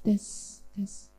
tes, tes.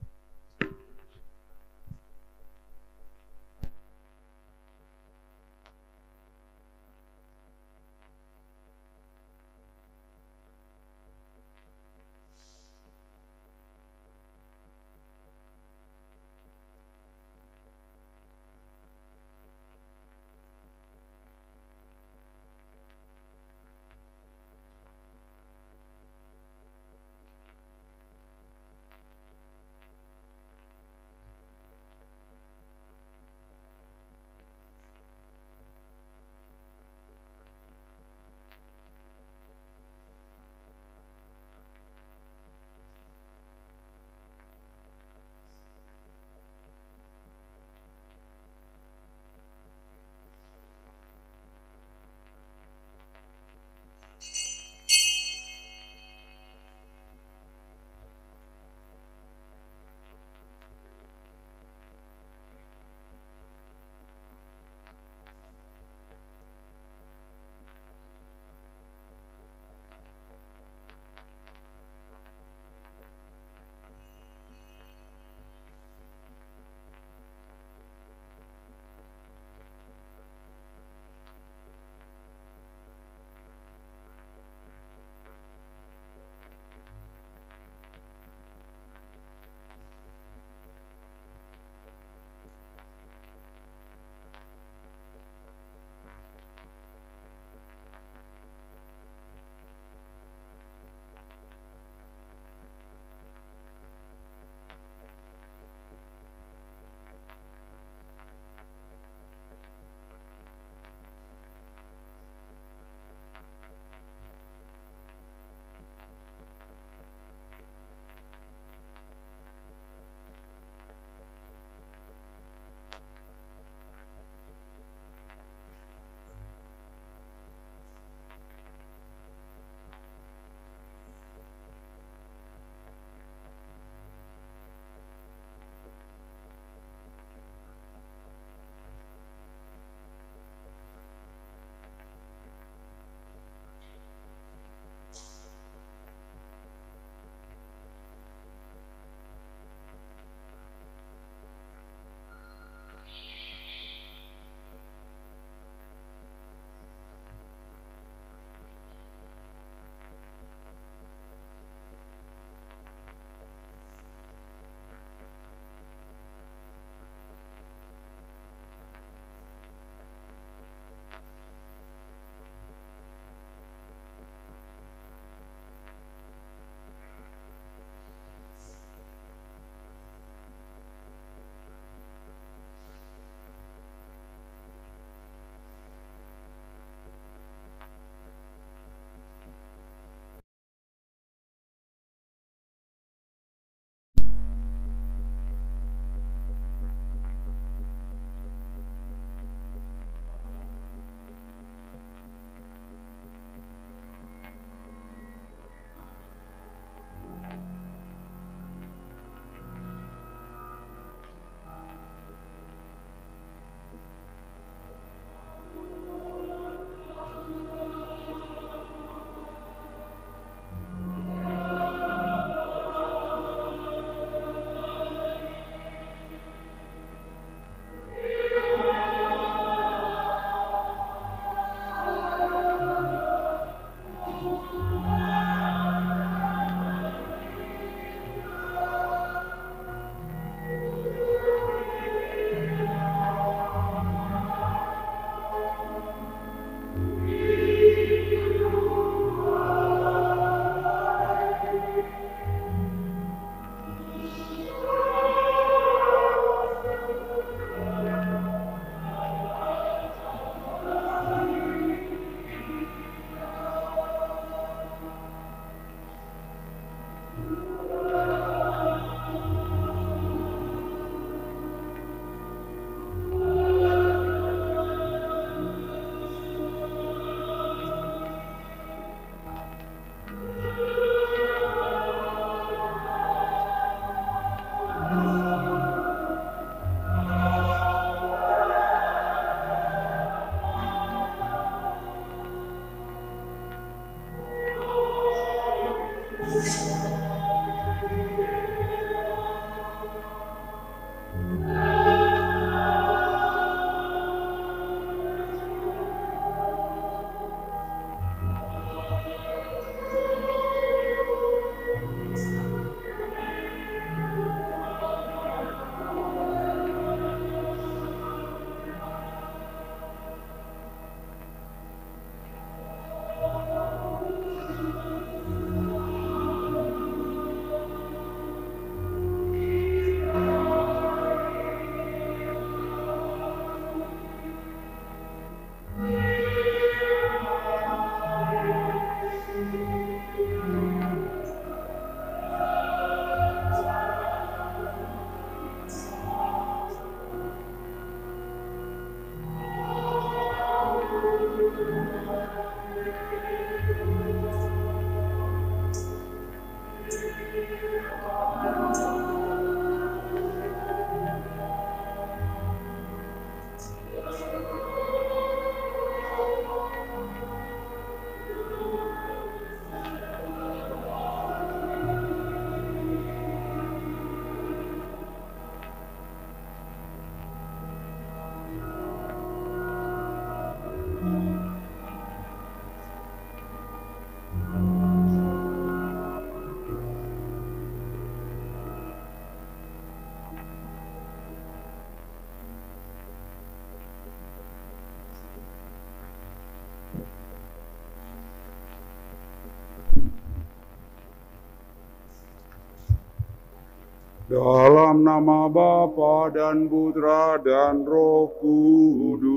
Dalam nama Bapa dan Putra dan Roh Kudus.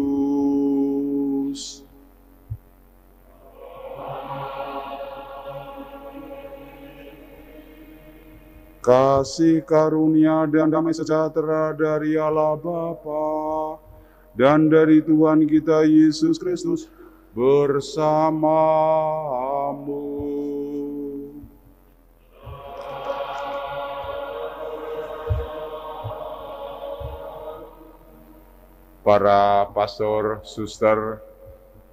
Kasih karunia dan damai sejahtera dari Allah Bapa dan dari Tuhan kita Yesus Kristus bersamamu. Para pastor, suster,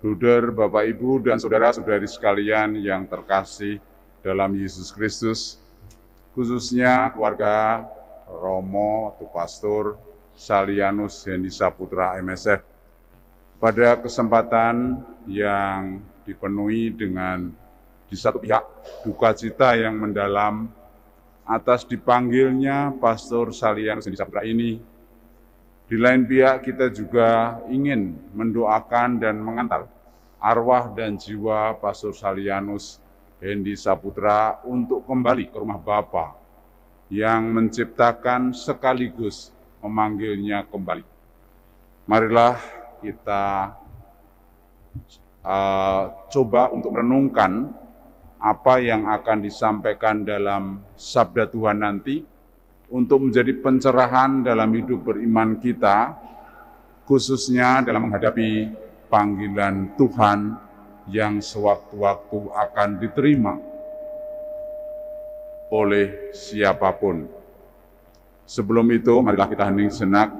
bruder, Bapak Ibu, dan saudara-saudari sekalian yang terkasih dalam Yesus Kristus, khususnya keluarga Romo atau Pastor Salianus Hendi Saputra MSF. Pada kesempatan yang dipenuhi dengan di satu pihak duka cita yang mendalam atas dipanggilnya Pastor Salianus Hendi Saputra ini, di lain pihak kita juga ingin mendoakan dan mengantar arwah dan jiwa Pastor Salianus Hendi Saputra untuk kembali ke rumah Bapa yang menciptakan sekaligus memanggilnya kembali. Marilah kita coba untuk merenungkan apa yang akan disampaikan dalam sabda Tuhan nanti, untuk menjadi pencerahan dalam hidup beriman kita, khususnya dalam menghadapi panggilan Tuhan yang sewaktu-waktu akan diterima oleh siapapun. Sebelum itu, marilah kita hening sejenak,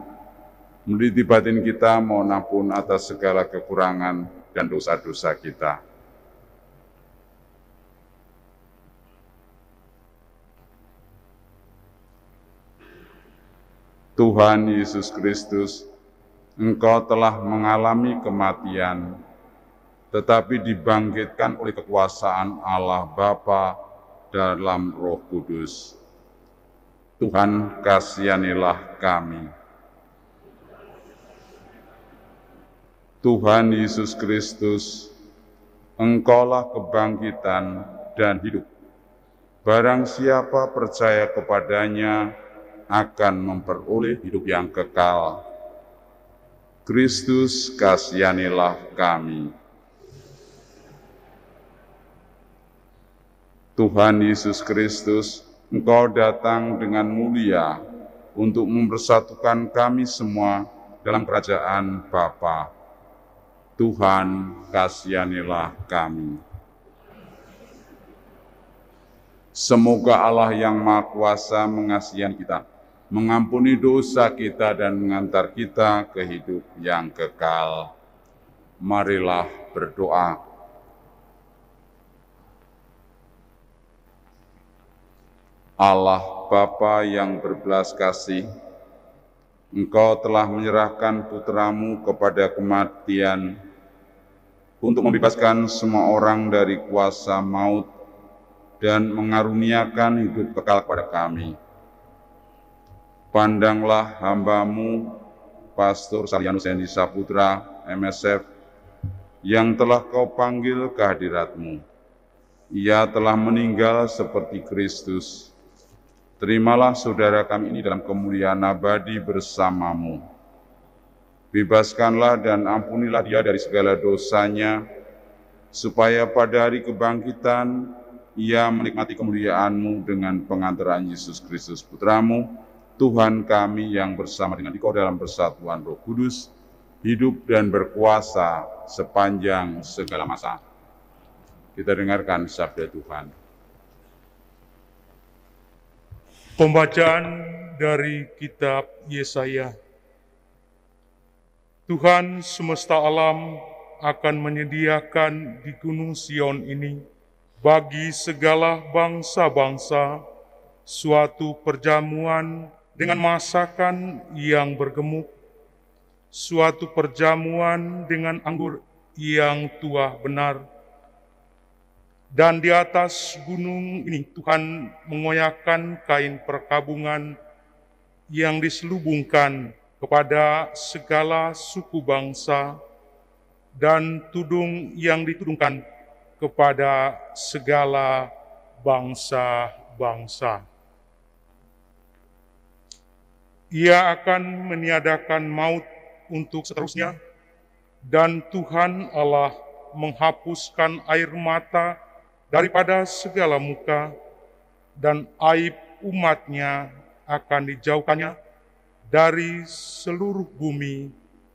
meneliti batin kita, mohon ampun atas segala kekurangan dan dosa-dosa kita. Tuhan Yesus Kristus, Engkau telah mengalami kematian, tetapi dibangkitkan oleh kekuasaan Allah Bapa dalam Roh Kudus. Tuhan, kasihanilah kami. Tuhan Yesus Kristus, Engkaulah kebangkitan dan hidup. Barang siapa percaya kepadanya akan memperoleh hidup yang kekal. Kristus, kasihanilah kami. Tuhan Yesus Kristus, Engkau datang dengan mulia untuk mempersatukan kami semua dalam kerajaan Bapa. Tuhan, kasihanilah kami. Semoga Allah yang Maha Kuasa mengasihi kita, mengampuni dosa kita dan mengantar kita ke hidup yang kekal. Marilah berdoa. Allah Bapa yang berbelas kasih, Engkau telah menyerahkan putra-Mu kepada kematian untuk membebaskan semua orang dari kuasa maut dan mengaruniakan hidup kekal kepada kami. Pandanglah hamba-Mu, Pastor Salianus Hendi Saputra, MSF, yang telah Kau panggil ke hadirat-Mu. Ia telah meninggal seperti Kristus. Terimalah saudara kami ini dalam kemuliaan abadi bersama-Mu. Bebaskanlah dan ampunilah dia dari segala dosanya, supaya pada hari kebangkitan ia menikmati kemuliaan-Mu dengan pengantaran Yesus Kristus Putra-Mu, Tuhan kami yang bersama dengan Engkau dalam persatuan Roh Kudus, hidup dan berkuasa sepanjang segala masa. Kita dengarkan sabda Tuhan. Pembacaan dari kitab Yesaya. Tuhan semesta alam akan menyediakan di Gunung Sion ini bagi segala bangsa-bangsa suatu perjamuan dengan masakan yang bergemuk, suatu perjamuan dengan anggur yang tua benar. Dan di atas gunung ini Tuhan mengoyakkan kain perkabungan yang diselubungkan kepada segala suku bangsa, dan tudung yang ditudungkan kepada segala bangsa-bangsa. Ia akan meniadakan maut untuk seterusnya, dan Tuhan Allah menghapuskan air mata daripada segala muka, dan aib umatnya akan dijauhkannya dari seluruh bumi,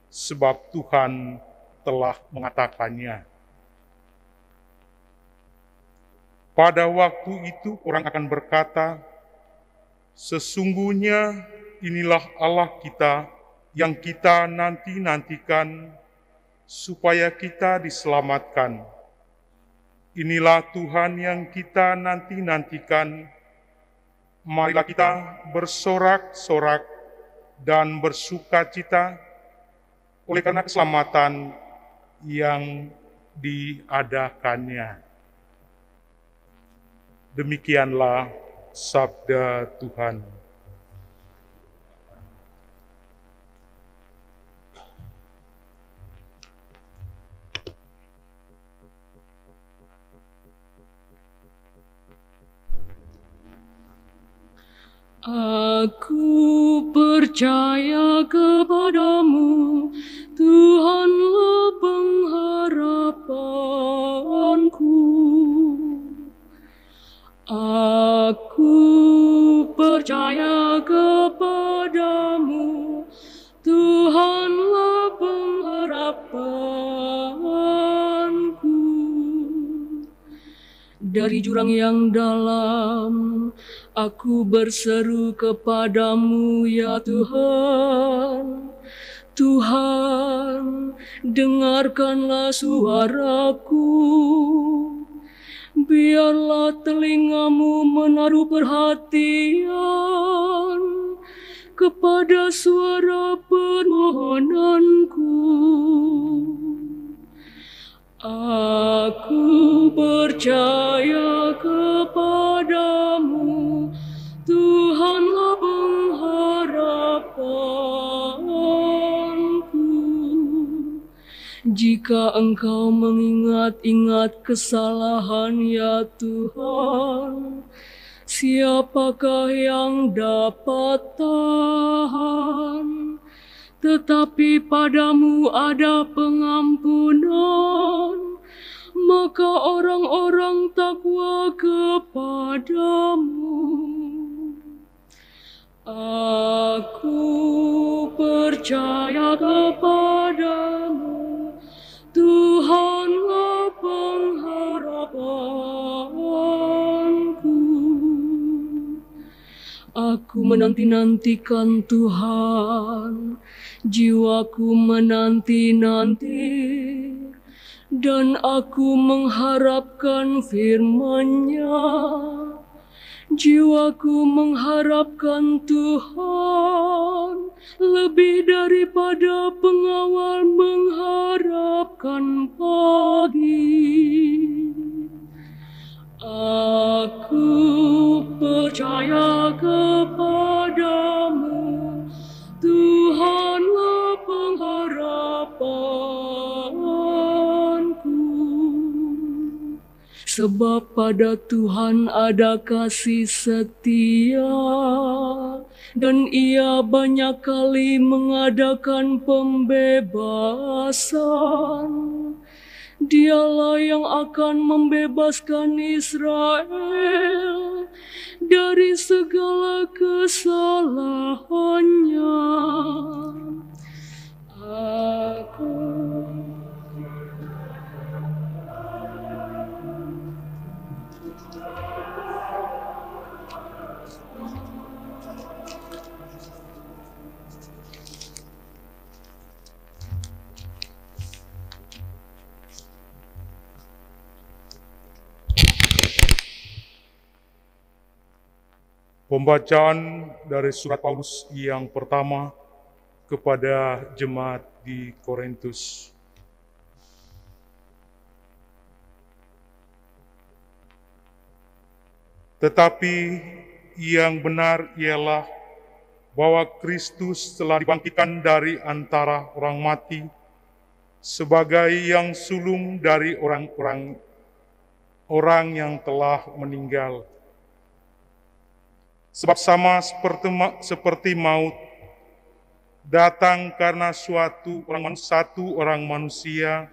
sebab Tuhan telah mengatakannya. Pada waktu itu orang akan berkata, sesungguhnya inilah Allah kita yang kita nanti-nantikan supaya kita diselamatkan. Inilah Tuhan yang kita nanti-nantikan. Marilah kita bersorak-sorak dan bersukacita oleh karena keselamatan yang diadakannya. Demikianlah sabda Tuhan. Aku percaya kepadamu, Tuhanlah pengharapanku. Aku percaya kepadamu, Tuhanlah pengharapanku. Dari jurang yang dalam, aku berseru kepadamu, ya Tuhan. Tuhan, dengarkanlah suaraku. Biarlah telingamu menaruh perhatian kepada suara permohonanku. Aku percaya kepadamu, Tuhanlah pengharapanku. Jika Engkau mengingat-ingat kesalahan, ya Tuhan, siapakah yang dapat tahan? Tetapi padamu ada pengampunan, maka orang-orang takwa kepadamu. Aku percaya kepadamu, Tuhanlah pengharapanku. Aku menanti-nantikan Tuhan, jiwaku menanti-nanti, dan aku mengharapkan firman-Nya. Jiwaku mengharapkan Tuhan, lebih daripada pengawal mengharapkan pagi. Aku percaya kepadamu, Tuhanlah pengharapanku. Sebab pada Tuhan ada kasih setia, dan Ia banyak kali mengadakan pembebasan. Dialah yang akan membebaskan Israel dari segala kesalahannya. Pembacaan dari surat Paulus yang pertama kepada jemaat di Korintus. Tetapi yang benar ialah bahwa Kristus telah dibangkitkan dari antara orang mati sebagai yang sulung dari orang yang telah meninggal. Sebab sama seperti maut datang karena satu orang manusia.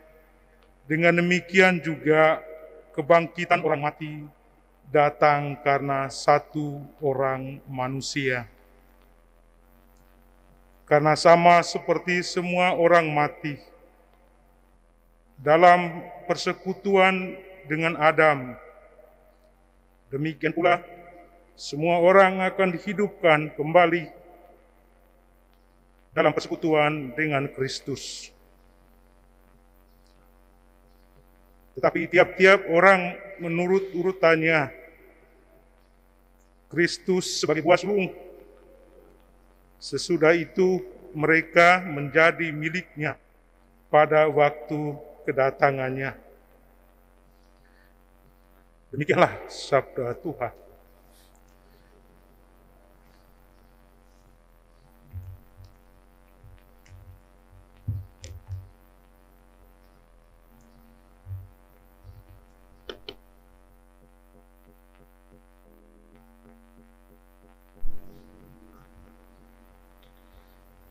Dengan demikian juga kebangkitan orang mati datang karena satu orang manusia. Karena sama seperti semua orang mati dalam persekutuan dengan Adam, demikian pula semua orang akan dihidupkan kembali dalam persekutuan dengan Kristus. Tetapi tiap-tiap orang menurut urutannya. Kristus sebagai buah sulung. Sesudah itu mereka menjadi miliknya pada waktu kedatangannya. Demikianlah sabda Tuhan.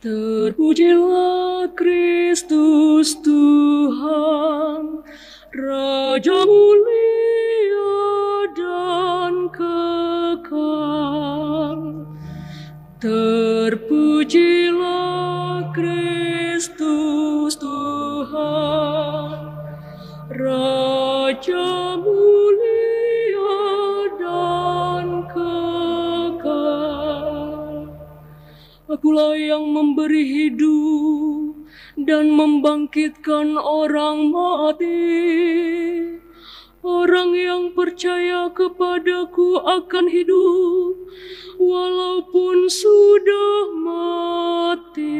Terpujilah Kristus Tuhan, Raja mulia dan kekal. Terpujilah Kristus Tuhan, Raja mulia dan kekal. Akulah yang memberi hidup dan membangkitkan orang mati. Orang yang percaya kepadaku akan hidup, walaupun sudah mati.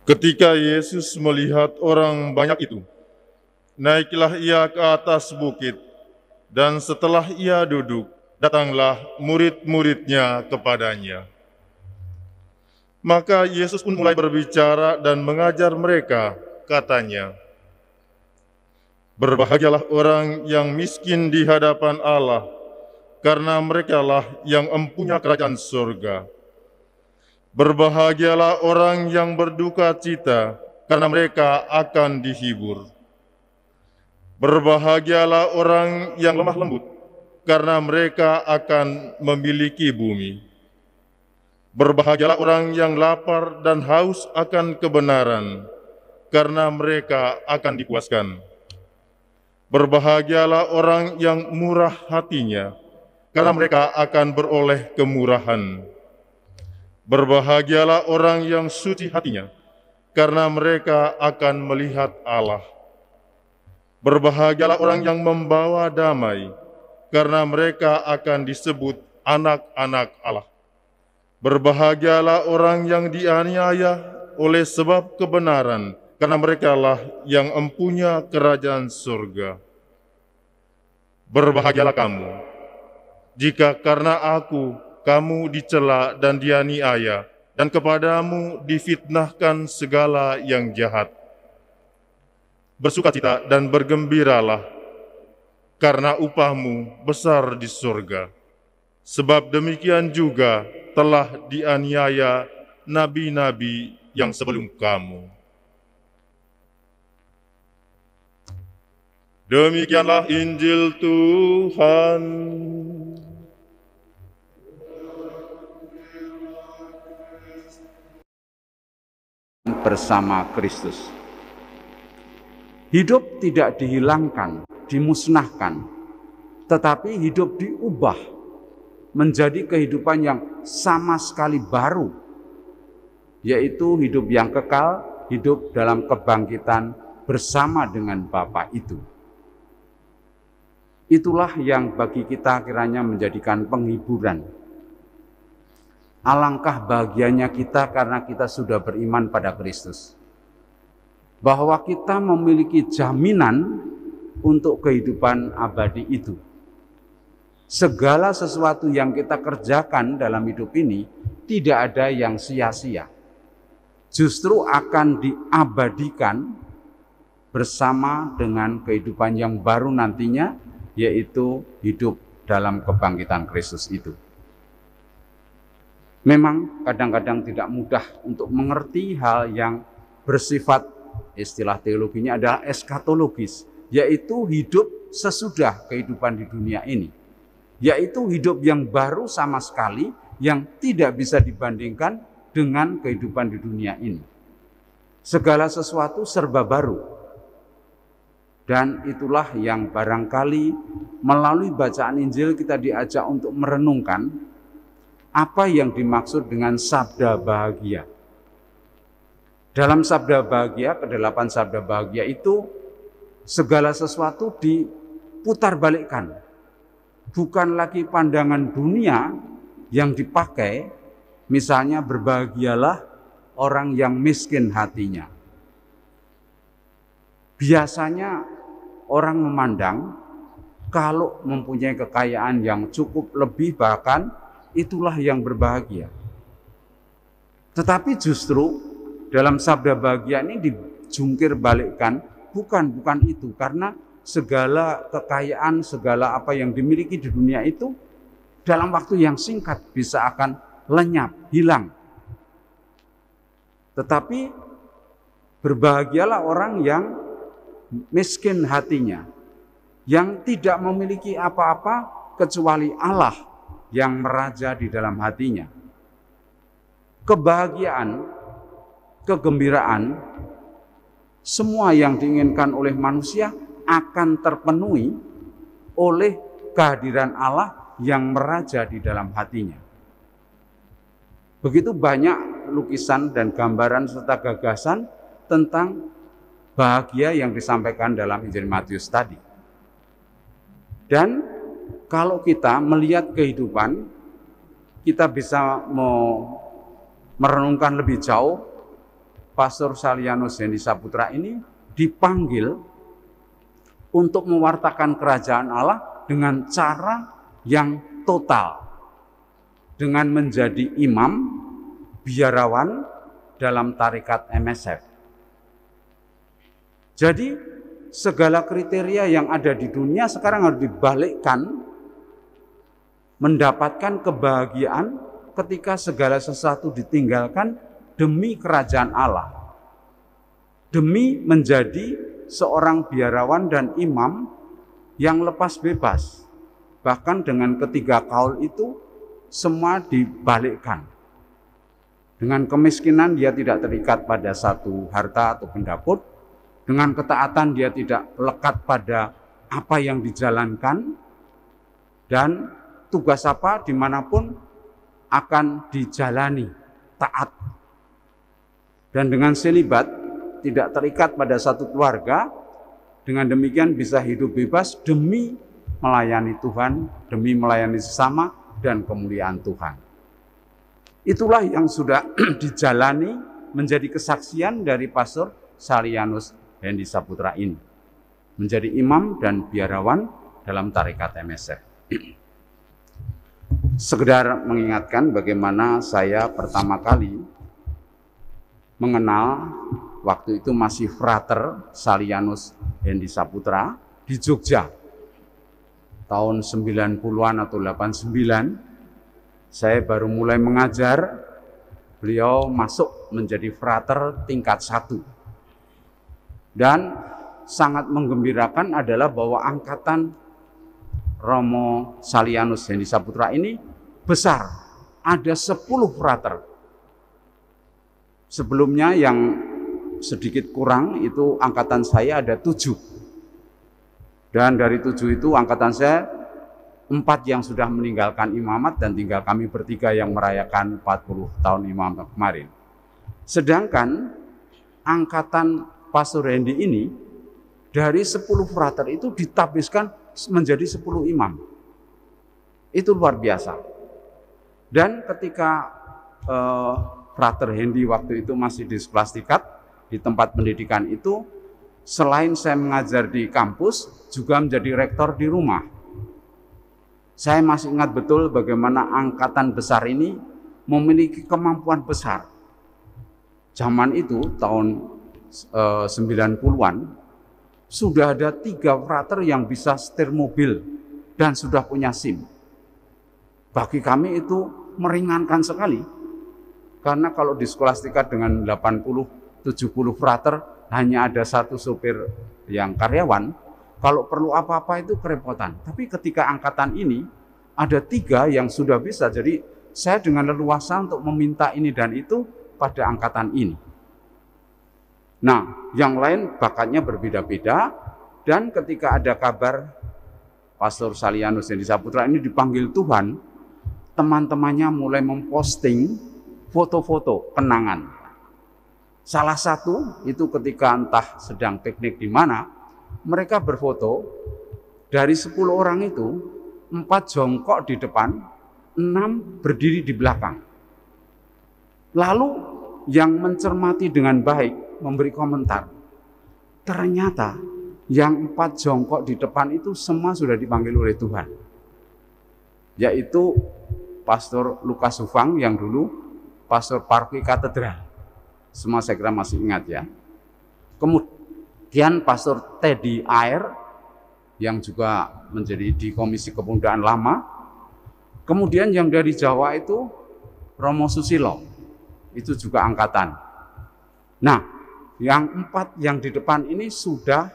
Ketika Yesus melihat orang banyak itu, naiklah ia ke atas bukit, dan setelah ia duduk, datanglah murid-muridnya kepadanya. Maka Yesus pun mulai berbicara dan mengajar mereka, katanya, "Berbahagialah orang yang miskin di hadapan Allah, karena merekalah yang empunya kerajaan surga. Berbahagialah orang yang berduka cita, karena mereka akan dihibur. Berbahagialah orang yang lemah lembut, karena mereka akan memiliki bumi. Berbahagialah orang yang lapar dan haus akan kebenaran, karena mereka akan dipuaskan. Berbahagialah orang yang murah hatinya, karena mereka akan beroleh kemurahan. Berbahagialah orang yang suci hatinya, karena mereka akan melihat Allah. Berbahagialah orang yang membawa damai, karena mereka akan disebut anak-anak Allah. Berbahagialah orang yang dianiaya oleh sebab kebenaran, karena merekalah yang empunya kerajaan surga. Berbahagialah kamu, jika karena aku kamu dicela dan dianiaya, dan kepadamu difitnahkan segala yang jahat. Bersukacita dan bergembiralah, karena upahmu besar di surga. Sebab demikian juga telah dianiaya nabi-nabi yang sebelum kamu." Demikianlah Injil Tuhan. Bersama Kristus. Hidup tidak dihilangkan, dimusnahkan, tetapi hidup diubah menjadi kehidupan yang sama sekali baru, yaitu hidup yang kekal hidup dalam kebangkitan bersama dengan Bapa itu. Itulah yang bagi kita kiranya menjadikan penghiburan. Alangkah bahagianya kita karena kita sudah beriman pada Kristus. Bahwa kita memiliki jaminan untuk kehidupan abadi itu. Segala sesuatu yang kita kerjakan dalam hidup ini tidak ada yang sia-sia. Justru akan diabadikan bersama dengan kehidupan yang baru nantinya, yaitu hidup dalam kebangkitan Kristus itu. Memang kadang-kadang tidak mudah untuk mengerti hal yang bersifat, istilah teologinya adalah eskatologis, yaitu hidup sesudah kehidupan di dunia ini. Yaitu hidup yang baru sama sekali, yang tidak bisa dibandingkan dengan kehidupan di dunia ini. Segala sesuatu serba baru. Dan itulah yang barangkali melalui bacaan Injil kita diajak untuk merenungkan apa yang dimaksud dengan sabda bahagia. Dalam sabda bahagia, ke-8 sabda bahagia itu segala sesuatu diputarbalikkan. Bukan lagi pandangan dunia yang dipakai, misalnya berbahagialah orang yang miskin hatinya. Biasanya orang memandang kalau mempunyai kekayaan yang cukup lebih, bahkan itulah yang berbahagia. Tetapi justru dalam sabda bahagia ini dijungkir balikkan, bukan itu, karena segala kekayaan, segala apa yang dimiliki di dunia itu dalam waktu yang singkat bisa akan lenyap, hilang. Tetapi berbahagialah orang yang miskin hatinya, yang tidak memiliki apa-apa kecuali Allah yang meraja di dalam hatinya. Kebahagiaan, kegembiraan, semua yang diinginkan oleh manusia akan terpenuhi oleh kehadiran Allah yang meraja di dalam hatinya. Begitu banyak lukisan dan gambaran serta gagasan tentang bahagia yang disampaikan dalam Injil Matius tadi. Dan kalau kita melihat kehidupan, kita bisa merenungkan lebih jauh. Pastor Salyanus Hendi Saputra ini dipanggil untuk mewartakan kerajaan Allah dengan cara yang total, dengan menjadi imam biarawan dalam tarekat MSF. Jadi segala kriteria yang ada di dunia sekarang harus dibalikkan, mendapatkan kebahagiaan ketika segala sesuatu ditinggalkan demi kerajaan Allah, demi menjadi seorang biarawan dan imam yang lepas bebas. Bahkan dengan ketiga kaul itu semua dibalikkan. Dengan kemiskinan dia tidak terikat pada satu harta atau benda pun. Dengan ketaatan dia tidak lekat pada apa yang dijalankan, dan tugas apa dimanapun akan dijalani taat. Dan dengan selibat tidak terikat pada satu keluarga, dengan demikian bisa hidup bebas demi melayani Tuhan, demi melayani sesama dan kemuliaan Tuhan. Itulah yang sudah dijalani menjadi kesaksian dari Pastor Salyanus Hendi Saputra ini, menjadi imam dan biarawan dalam tarekat MSF. Sekedar mengingatkan bagaimana saya pertama kali mengenal, waktu itu masih Frater Salyanus Hendi Saputra di Jogja. Tahun 90-an atau 89, saya baru mulai mengajar, beliau masuk menjadi Frater tingkat 1. Dan sangat menggembirakan adalah bahwa angkatan Romo Salyanus Hendi Saputra ini besar, ada 10 frater. Sebelumnya yang sedikit kurang itu angkatan saya ada 7. Dan dari 7 itu angkatan saya 4 yang sudah meninggalkan imamat dan tinggal kami bertiga yang merayakan 40 tahun imamat kemarin. Sedangkan angkatan Pastor Hendy ini dari 10 frater itu ditabiskan menjadi 10 imam. Itu luar biasa. Dan ketika Frater Hendy waktu itu masih di Skolastikat, di tempat pendidikan itu, selain saya mengajar di kampus, juga menjadi rektor di rumah. Saya masih ingat betul bagaimana angkatan besar ini memiliki kemampuan besar. Zaman itu, tahun 90-an, sudah ada 3 frater yang bisa setir mobil dan sudah punya SIM. Bagi kami itu meringankan sekali. Karena kalau di Skolastika dengan 80-70 frater hanya ada 1 sopir yang karyawan, kalau perlu apa-apa itu kerepotan. Tapi ketika angkatan ini ada 3 yang sudah bisa, jadi saya dengan leluasa untuk meminta ini dan itu pada angkatan ini. Nah, yang lain bakatnya berbeda-beda, dan ketika ada kabar Pastor Salianus Hendy Saputra ini dipanggil Tuhan, teman-temannya mulai memposting foto-foto kenangan. Salah satu itu ketika entah sedang piknik di mana, mereka berfoto, dari 10 orang itu 4 jongkok di depan, 6 berdiri di belakang. Lalu yang mencermati dengan baik memberi komentar, ternyata yang 4 jongkok di depan itu semua sudah dipanggil oleh Tuhan, yaitu Pastor Lukas Sufang yang dulu Pastor Parki Katedral. Semua saya kira masih ingat ya. Kemudian Pastor Teddy Air yang juga menjadi di Komisi Kepemudaan Lama. Kemudian yang dari Jawa itu Romo Susilo, itu juga angkatan. Nah, yang 4 yang di depan ini sudah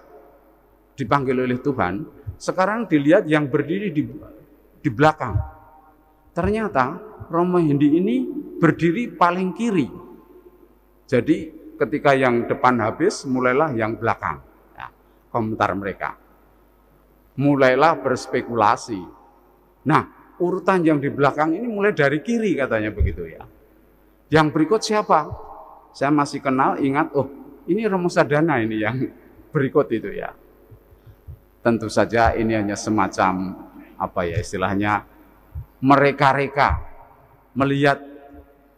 dipanggil oleh Tuhan. Sekarang dilihat yang berdiri di belakang. Ternyata Romo Hendy ini berdiri paling kiri. Jadi ketika yang depan habis, mulailah yang belakang. Ya, komentar mereka. Mulailah berspekulasi. Nah, urutan yang di belakang ini mulai dari kiri katanya begitu ya. Yang berikut siapa? Saya masih kenal, ingat, oh ini Romo Sadana ini yang berikut itu ya. Tentu saja ini hanya semacam apa ya istilahnya, mereka-reka melihat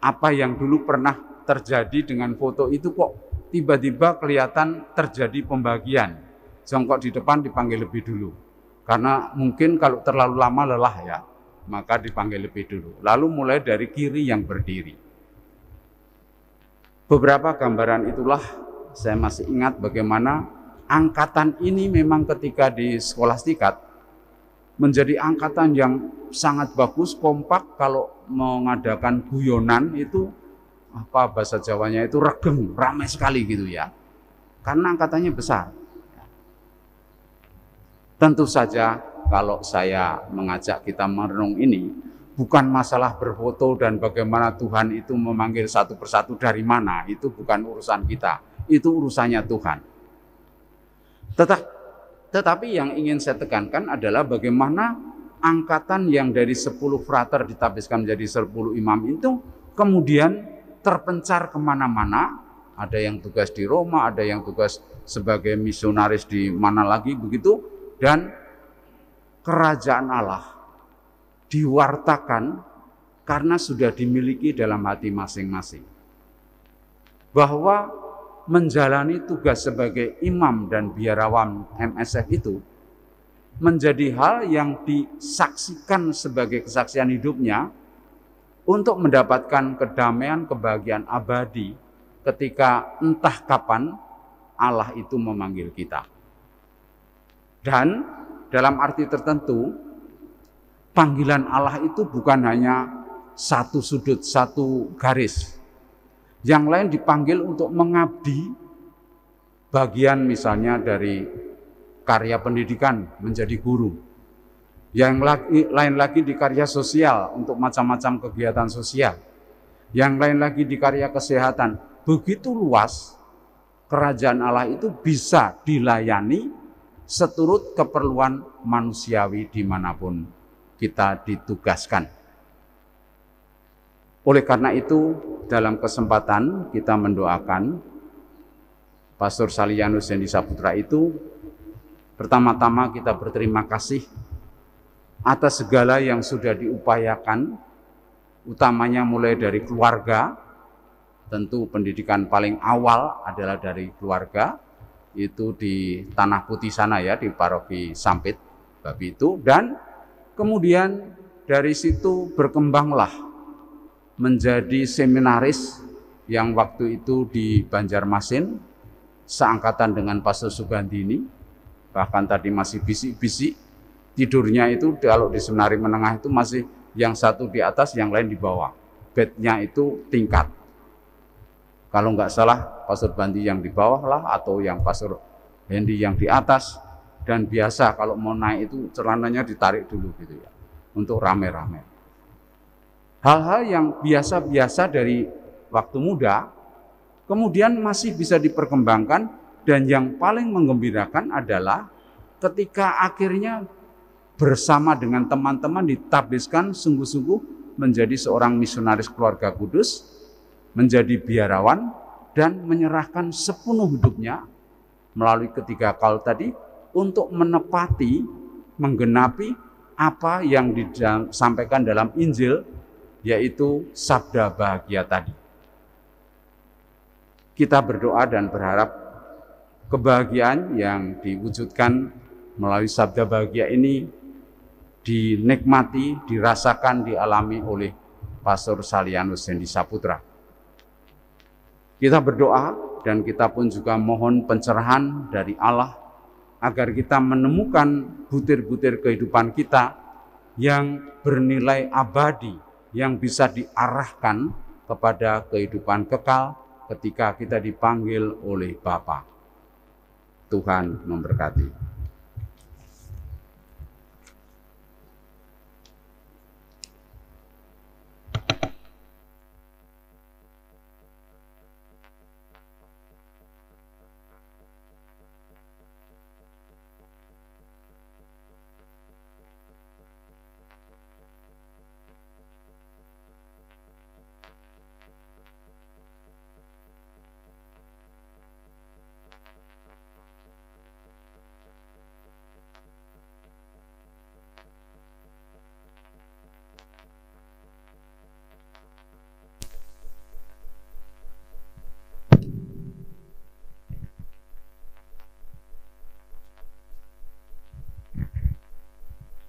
apa yang dulu pernah terjadi dengan foto itu, kok tiba-tiba kelihatan terjadi pembagian. Jongkok di depan dipanggil lebih dulu. Karena mungkin kalau terlalu lama lelah ya, maka dipanggil lebih dulu. Lalu mulai dari kiri yang berdiri. Beberapa gambaran itulah saya masih ingat bagaimana angkatan ini memang ketika di Skolastikat menjadi angkatan yang sangat bagus, kompak. Kalau mengadakan guyonan itu apa bahasa Jawanya itu regeng, ramai sekali gitu ya. Karena angkatannya besar. Tentu saja kalau saya mengajak kita merenung ini bukan masalah berfoto dan bagaimana Tuhan itu memanggil satu persatu dari mana, itu bukan urusan kita, itu urusannya Tuhan. Tetapi yang ingin saya tekankan adalah bagaimana angkatan yang dari 10 frater ditabiskan menjadi 10 imam itu kemudian terpencar kemana-mana. Ada yang tugas di Roma, ada yang tugas sebagai misionaris di mana lagi begitu. Dan kerajaan Allah diwartakan karena sudah dimiliki dalam hati masing-masing. Bahwa menjalani tugas sebagai imam dan biarawan MSF itu menjadi hal yang disaksikan sebagai kesaksian hidupnya untuk mendapatkan kedamaian, kebahagiaan abadi ketika entah kapan Allah itu memanggil kita. Dan dalam arti tertentu, panggilan Allah itu bukan hanya satu sudut, satu garis. Yang lain dipanggil untuk mengabdi, bagian misalnya dari karya pendidikan menjadi guru. Yang lain lagi di karya sosial untuk macam-macam kegiatan sosial. Yang lain lagi di karya kesehatan. Begitu luas, kerajaan Allah itu bisa dilayani seturut keperluan manusiawi dimanapun kita ditugaskan. Oleh karena itu, dalam kesempatan kita mendoakan Pastor Salianus Hendi Saputra itu, pertama-tama kita berterima kasih atas segala yang sudah diupayakan, utamanya mulai dari keluarga. Tentu pendidikan paling awal adalah dari keluarga, itu di Tanah Putih sana ya, di Paroki Sampit Babi itu, dan kemudian dari situ berkembanglah menjadi seminaris yang waktu itu di Banjarmasin, seangkatan dengan Pastor Sugandini, bahkan tadi masih bisik-bisik, tidurnya itu kalau di seminari menengah itu masih yang satu di atas, yang lain di bawah, bednya itu tingkat. Kalau nggak salah Pastor Bandi yang di bawah lah, atau yang Pastor Hendi yang di atas. Dan biasa kalau mau naik itu celananya ditarik dulu gitu ya, untuk rame-rame. Hal-hal yang biasa-biasa dari waktu muda, kemudian masih bisa diperkembangkan. Dan yang paling menggembirakan adalah ketika akhirnya bersama dengan teman-teman ditabiskan sungguh-sungguh menjadi seorang misionaris keluarga kudus, menjadi biarawan, dan menyerahkan sepenuh hidupnya melalui ketiga kaul tadi untuk menepati, menggenapi apa yang disampaikan dalam Injil, yaitu sabda bahagia tadi. Kita berdoa dan berharap kebahagiaan yang diwujudkan melalui sabda bahagia ini dinikmati, dirasakan, dialami oleh Pastor Salianus Hendi Saputra. Kita berdoa dan kita pun juga mohon pencerahan dari Allah agar kita menemukan butir-butir kehidupan kita yang bernilai abadi, yang bisa diarahkan kepada kehidupan kekal ketika kita dipanggil oleh Bapa. Tuhan memberkati.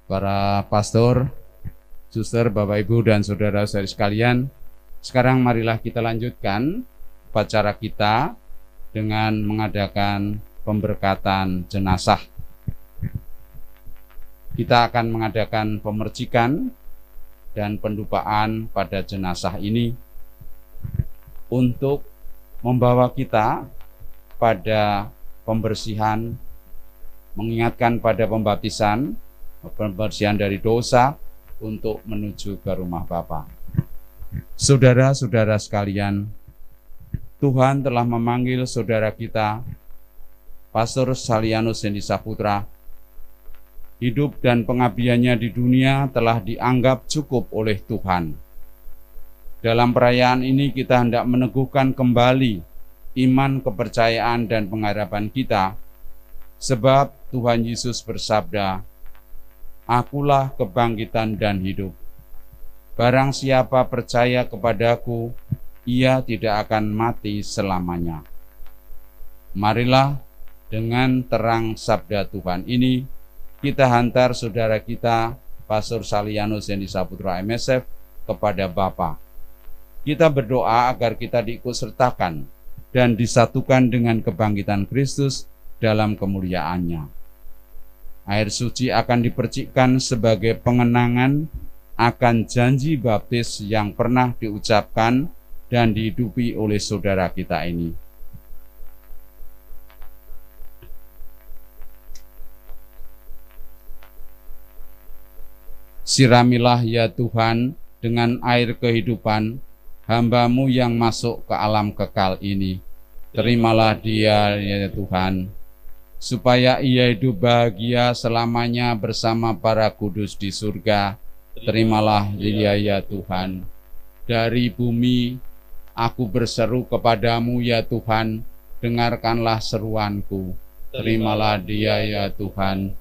Para pastor, suster, Bapak Ibu dan saudara-saudari sekalian, sekarang marilah kita lanjutkan upacara kita dengan mengadakan pemberkatan jenazah. Kita akan mengadakan pemercikan dan pendupaan pada jenazah ini untuk membawa kita pada pembersihan, mengingatkan pada pembaptisan, pembersihan dari dosa untuk menuju ke rumah Bapa. Saudara-saudara sekalian, Tuhan telah memanggil saudara kita, Pastor Salianus Hendi Saputra. Hidup dan pengabdiannya di dunia telah dianggap cukup oleh Tuhan. Dalam perayaan ini kita hendak meneguhkan kembali iman, kepercayaan, dan pengharapan kita, sebab Tuhan Yesus bersabda, "Akulah kebangkitan dan hidup. Barang siapa percaya kepadaku, ia tidak akan mati selamanya." Marilah dengan terang sabda Tuhan ini, kita hantar saudara kita, Pastor Salianus Hendi Saputra MSF, kepada Bapa. Kita berdoa agar kita diikutsertakan dan disatukan dengan kebangkitan Kristus dalam kemuliaannya. Air suci akan dipercikkan sebagai pengenangan akan janji baptis yang pernah diucapkan dan dihidupi oleh saudara kita ini. Siramilah ya Tuhan dengan air kehidupan hamba-Mu yang masuk ke alam kekal ini. Terimalah dia ya Tuhan, supaya ia hidup bahagia selamanya bersama para kudus di surga. Terimalah dia ya Tuhan. Dari bumi aku berseru kepadamu ya Tuhan, dengarkanlah seruanku. Terimalah dia ya Tuhan.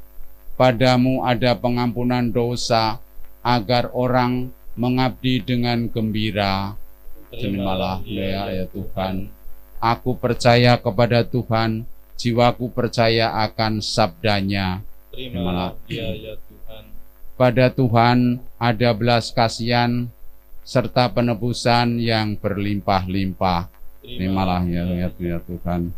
Padamu ada pengampunan dosa, agar orang mengabdi dengan gembira. Terimalah dia ya Tuhan. Aku percaya kepada Tuhan, jiwaku percaya akan sabdanya. Terimalah dia ya Tuhan. Pada Tuhan ada belas kasihan serta penebusan yang berlimpah-limpah. Terimalah ya Tuhan.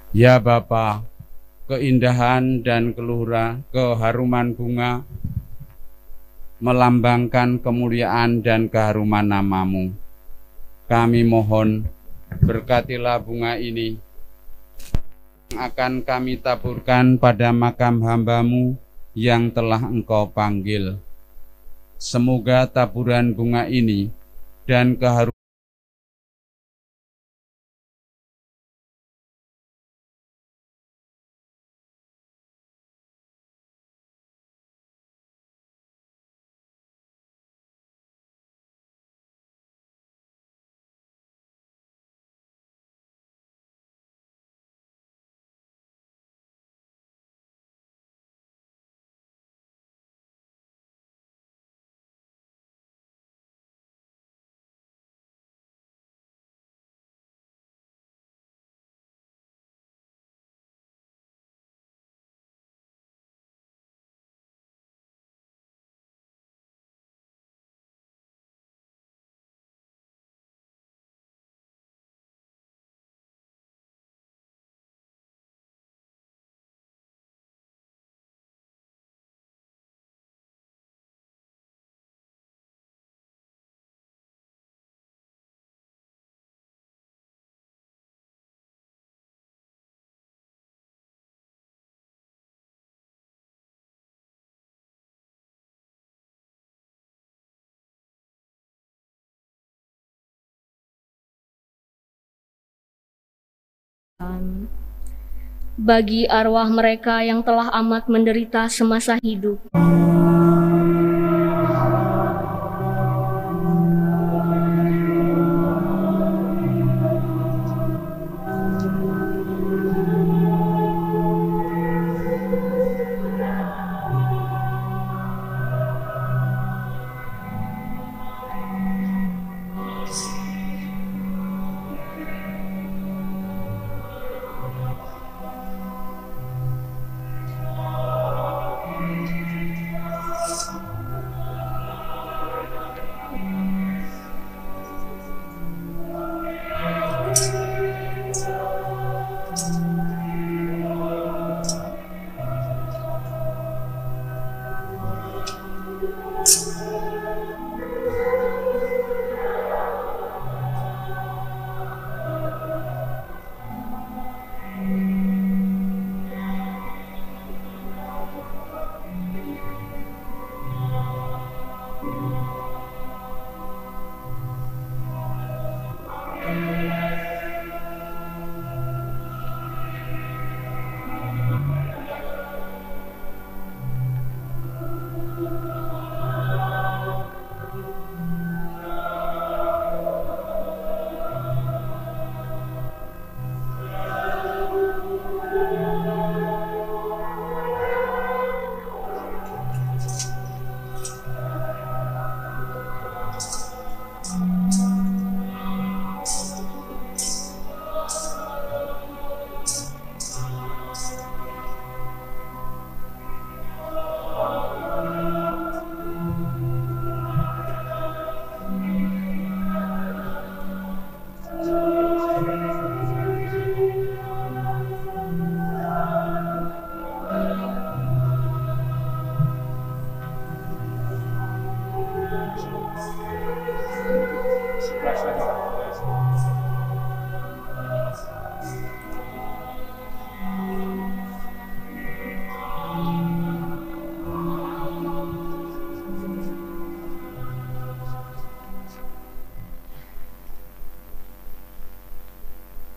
Ya Bapa, keindahan dan keharuman bunga melambangkan kemuliaan dan keharuman nama-Mu. Kami mohon, berkatilah bunga ini yang akan kami taburkan pada makam hamba-Mu yang telah Engkau panggil. Semoga taburan bunga ini dan keharuman bagi arwah mereka yang telah amat menderita semasa hidup.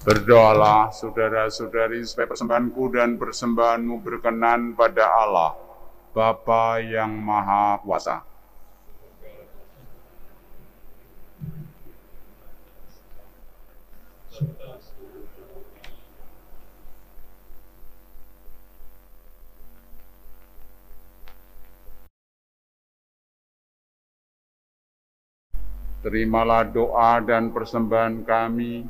Berdoalah saudara-saudari supaya persembahanku dan persembahanmu berkenan pada Allah, Bapa yang Maha Kuasa. Terimalah doa dan persembahan kami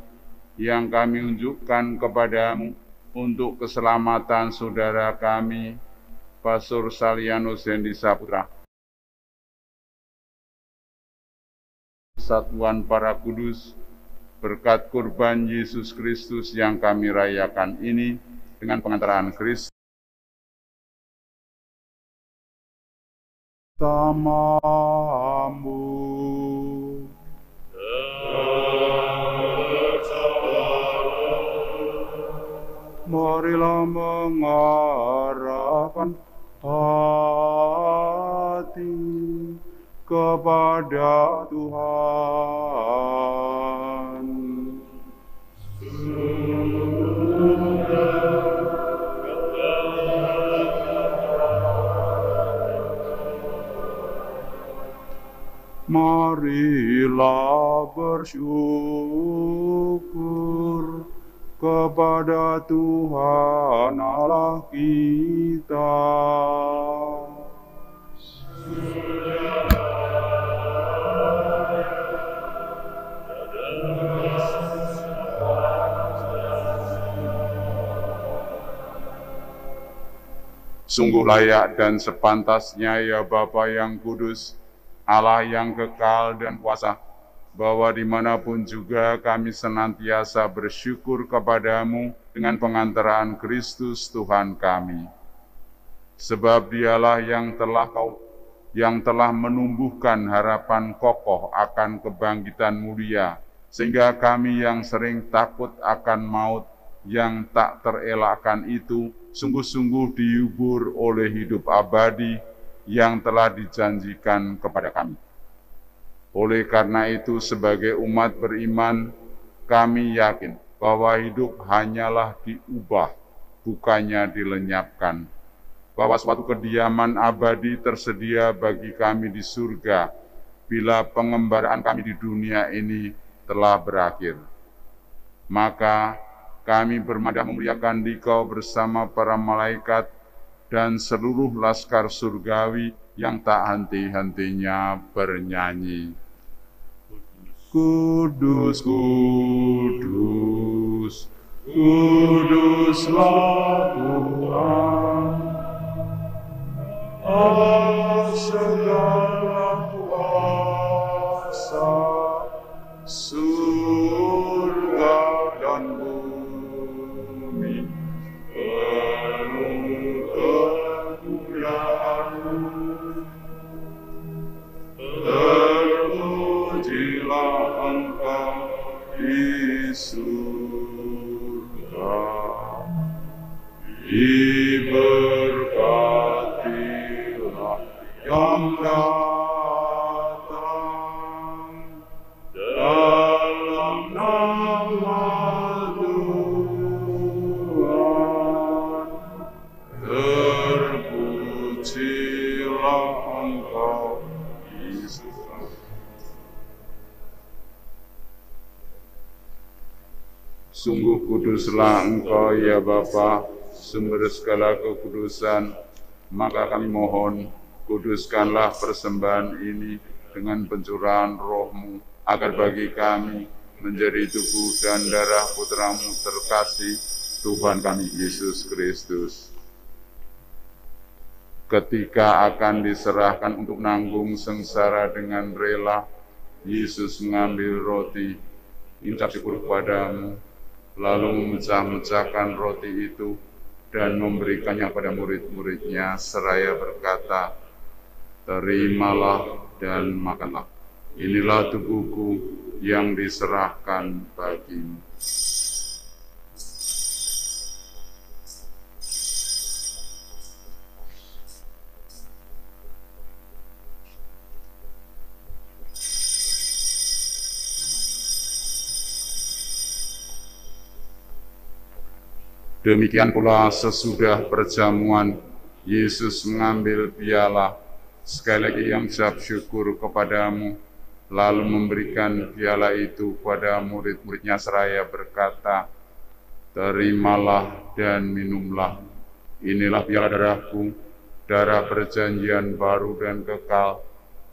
yang kami unjukkan kepadamu untuk keselamatan saudara kami, Pastor Salianus Hendi Saputra. Satuan para kudus, berkat kurban Yesus Kristus yang kami rayakan ini dengan pengantaran Kristus samamu. Marilah mengarahkan hati kepada Tuhan. Marilah bersyukur kepada Tuhan Allah kita. Sungguh layak dan sepantasnya ya Bapa yang kudus, Allah yang kekal dan kuasa, bahwa dimanapun juga kami senantiasa bersyukur kepadamu dengan pengantaran Kristus Tuhan kami. Sebab dialah yang telah menumbuhkan harapan kokoh akan kebangkitan mulia, sehingga kami yang sering takut akan maut yang tak terelakkan itu, sungguh-sungguh dihibur oleh hidup abadi yang telah dijanjikan kepada kami. Oleh karena itu, sebagai umat beriman, kami yakin bahwa hidup hanyalah diubah, bukannya dilenyapkan. Bahwa suatu kediaman abadi tersedia bagi kami di surga, bila pengembaraan kami di dunia ini telah berakhir. Maka kami bermada memuliakan Dikau bersama para malaikat dan seluruh laskar surgawi yang tak henti-hentinya bernyanyi. Kudus, kudus, kuduslah Tuhan, Allah segala kuasa, surga dan bumi penuh kemuliaan-Mu. Terpujilah Engkau di surga, diberkatilah yang datang dalam nama Tuhan. Terpujilah Engkau Yesus. Sungguh kuduslah Engkau ya Bapa, sumber segala kekudusan. Maka kami mohon, kuduskanlah persembahan ini dengan pencurahan Roh-Mu, agar bagi kami menjadi tubuh dan darah Putra-Mu terkasih, Tuhan kami Yesus Kristus. Ketika akan diserahkan untuk nanggung sengsara dengan rela, Yesus mengambil roti, mengucap syukur kepadamu, lalu memecah-mecahkan roti itu dan memberikannya pada murid-muridnya seraya berkata, "Terimalah dan makanlah. Inilah tubuhku yang diserahkan bagimu." Demikian pula sesudah perjamuan, Yesus mengambil piala, sekali lagi ia mengucap syukur kepadamu, lalu memberikan piala itu kepada murid-muridnya seraya berkata, "Terimalah dan minumlah, inilah piala darahku, darah perjanjian baru dan kekal,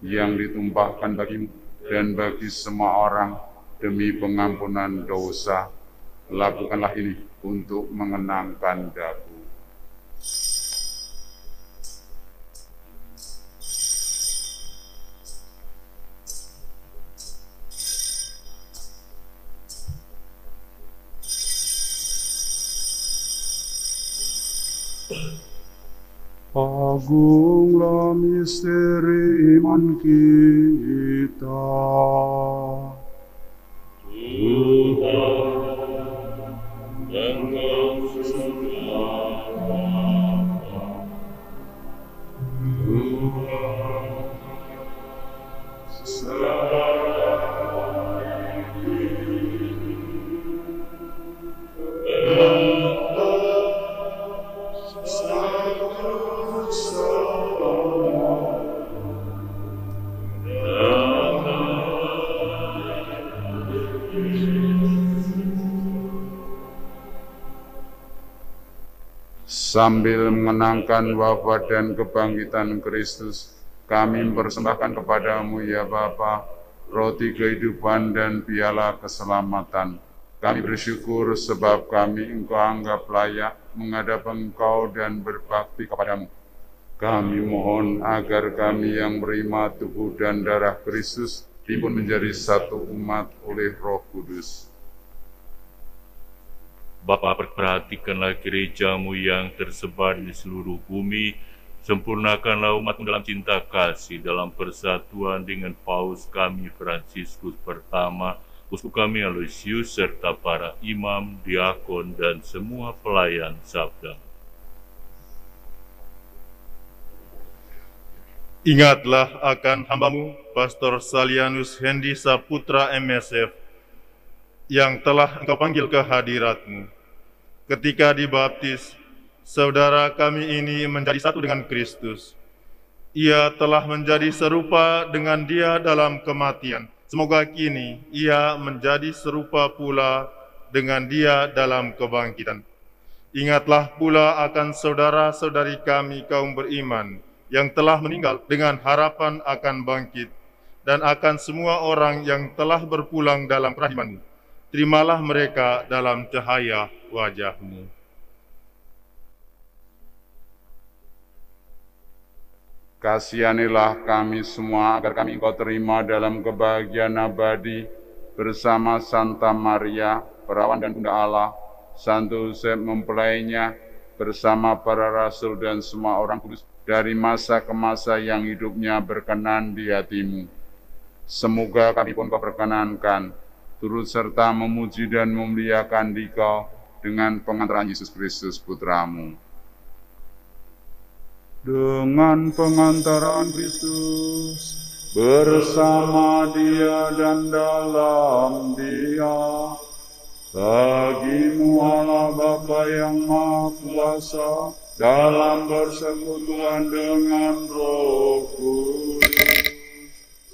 yang ditumpahkan bagimu dan bagi semua orang demi pengampunan dosa. Lakukanlah ini untuk mengenangkan daku." Agunglah misteri iman kita. Sambil mengenangkan wafat dan kebangkitan Kristus, kami mempersembahkan kepadamu ya Bapa, roti kehidupan dan piala keselamatan. Kami bersyukur sebab kami Engkau anggap layak menghadap Engkau dan berbakti kepadamu. Kami mohon agar kami yang menerima tubuh dan darah Kristus timbul menjadi satu umat oleh Roh Kudus. Bapa, perhatikanlah gerejamu yang tersebar di seluruh bumi. Sempurnakanlah umatmu dalam cinta kasih, dalam persatuan dengan Paus kami Fransiskus pertama, uskup kami Aloysius, serta para imam, diakon, dan semua pelayan sabda. Ingatlah akan hambamu, Pastor Salianus Hendi Saputra MSF, yang telah Engkau panggil ke hadirat-Mu. Ketika dibaptis, saudara kami ini menjadi satu dengan Kristus. Ia telah menjadi serupa dengan Dia dalam kematian. Semoga kini ia menjadi serupa pula dengan Dia dalam kebangkitan. Ingatlah pula akan saudara-saudari kami kaum beriman yang telah meninggal dengan harapan akan bangkit, dan akan semua orang yang telah berpulang dalam kerahiman-Mu. Terimalah mereka dalam cahaya wajah-Mu. Kasihanilah kami semua agar kami Engkau terima dalam kebahagiaan abadi bersama Santa Maria, perawan dan Bunda Allah, Santo Yosef mempelainya, bersama para rasul dan semua orang kudus dari masa ke masa yang hidupnya berkenan di hati-Mu. Semoga kami pun Kau perkenankan, turut serta memuji dan memuliakan Dikau dengan pengantaran Yesus Kristus Putra-Mu. Dengan pengantaran Kristus, bersama Dia dan dalam Dia, bagi-Mu Allah Bapa yang Maha Kuasa, dalam persekutuan dengan Roh Kudus,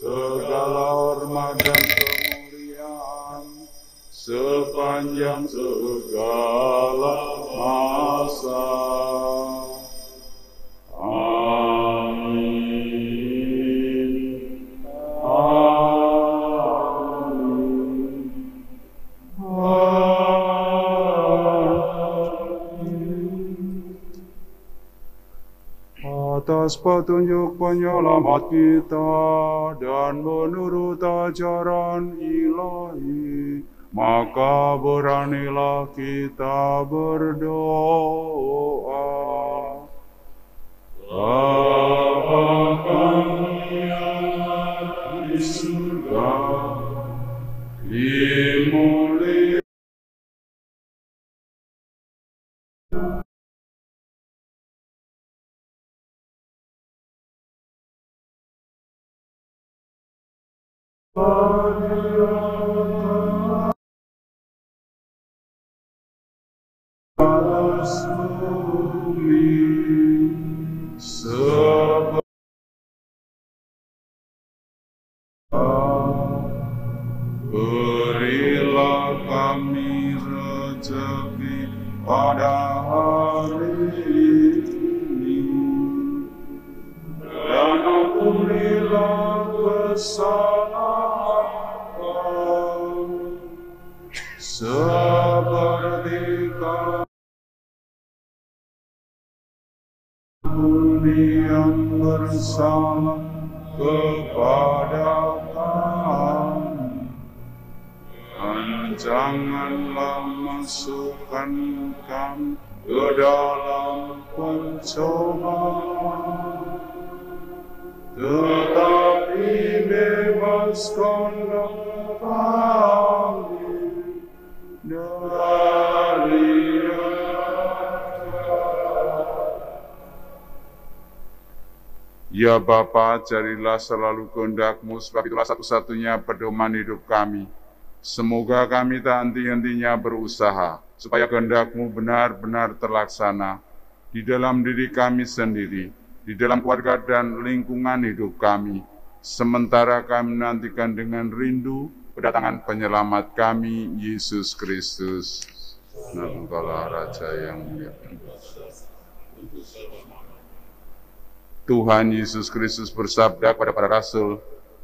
segala hormat dan kemuliaan sepanjang segala masa. Amin. Amin. Amin. Atas petunjuk penyelamat kita dan menurut ajaran ilahi, maka beranilah kita berdoa. Bapa kami yang ada di surga, dimuliakan Dia Berilah kami rezeki pada hari ini, dan ampunilah kesalahan kami, seperti kami yang bersalah kepada kami, dan janganlah masukkan kami ke dalam pencobaan, tetapi bebaskanlah kami dari Ya Bapa, jadilah selalu kehendak-Mu, sebab itulah satu-satunya pedoman hidup kami. Semoga kami tak henti-hentinya berusaha, supaya kehendak-Mu benar-benar terlaksana di dalam diri kami sendiri, di dalam keluarga dan lingkungan hidup kami, sementara kami menantikan dengan rindu kedatangan penyelamat kami, Yesus Kristus. Nah, Engkaulah Raja yang mulia. Tuhan Yesus Kristus bersabda kepada para rasul,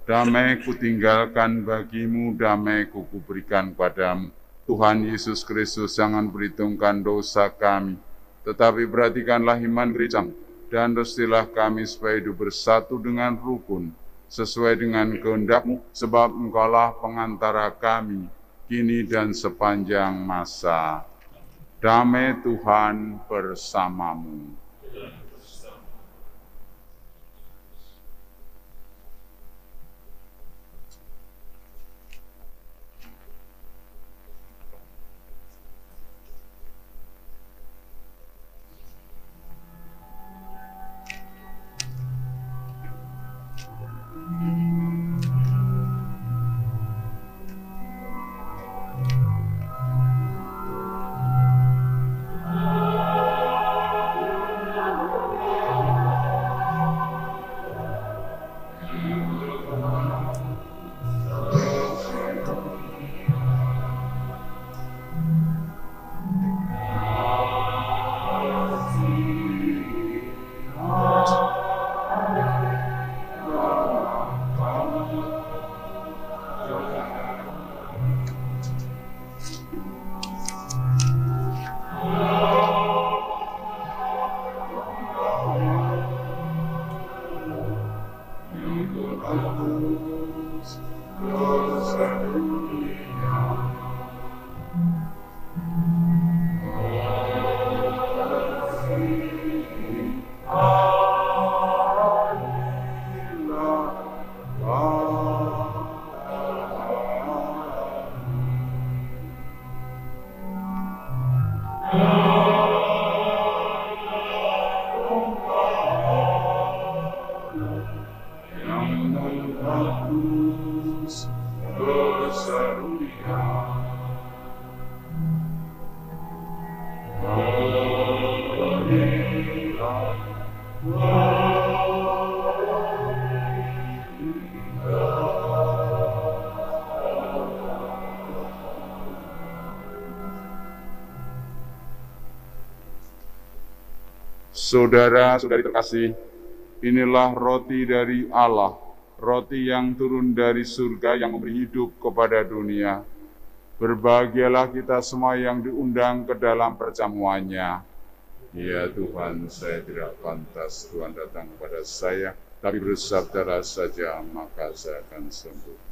"Damai kutinggalkan bagimu, damai kuberikan padamu." Tuhan Yesus Kristus, jangan perhitungkan dosa kami, tetapi perhatikanlah iman gereja-Mu, dan restilah kami supaya hidup bersatu dengan rukun, sesuai dengan kehendak-Mu, sebab Engkaulah pengantara kami, kini dan sepanjang masa. Damai Tuhan bersamamu. Saudara-saudari terkasih, inilah roti dari Allah, roti yang turun dari surga yang memberi hidup kepada dunia. Berbahagialah kita semua yang diundang ke dalam perjamuannya. Ya Tuhan, saya tidak pantas Tuhan datang kepada saya, tapi bersabdalah saja, maka saya akan sembuh.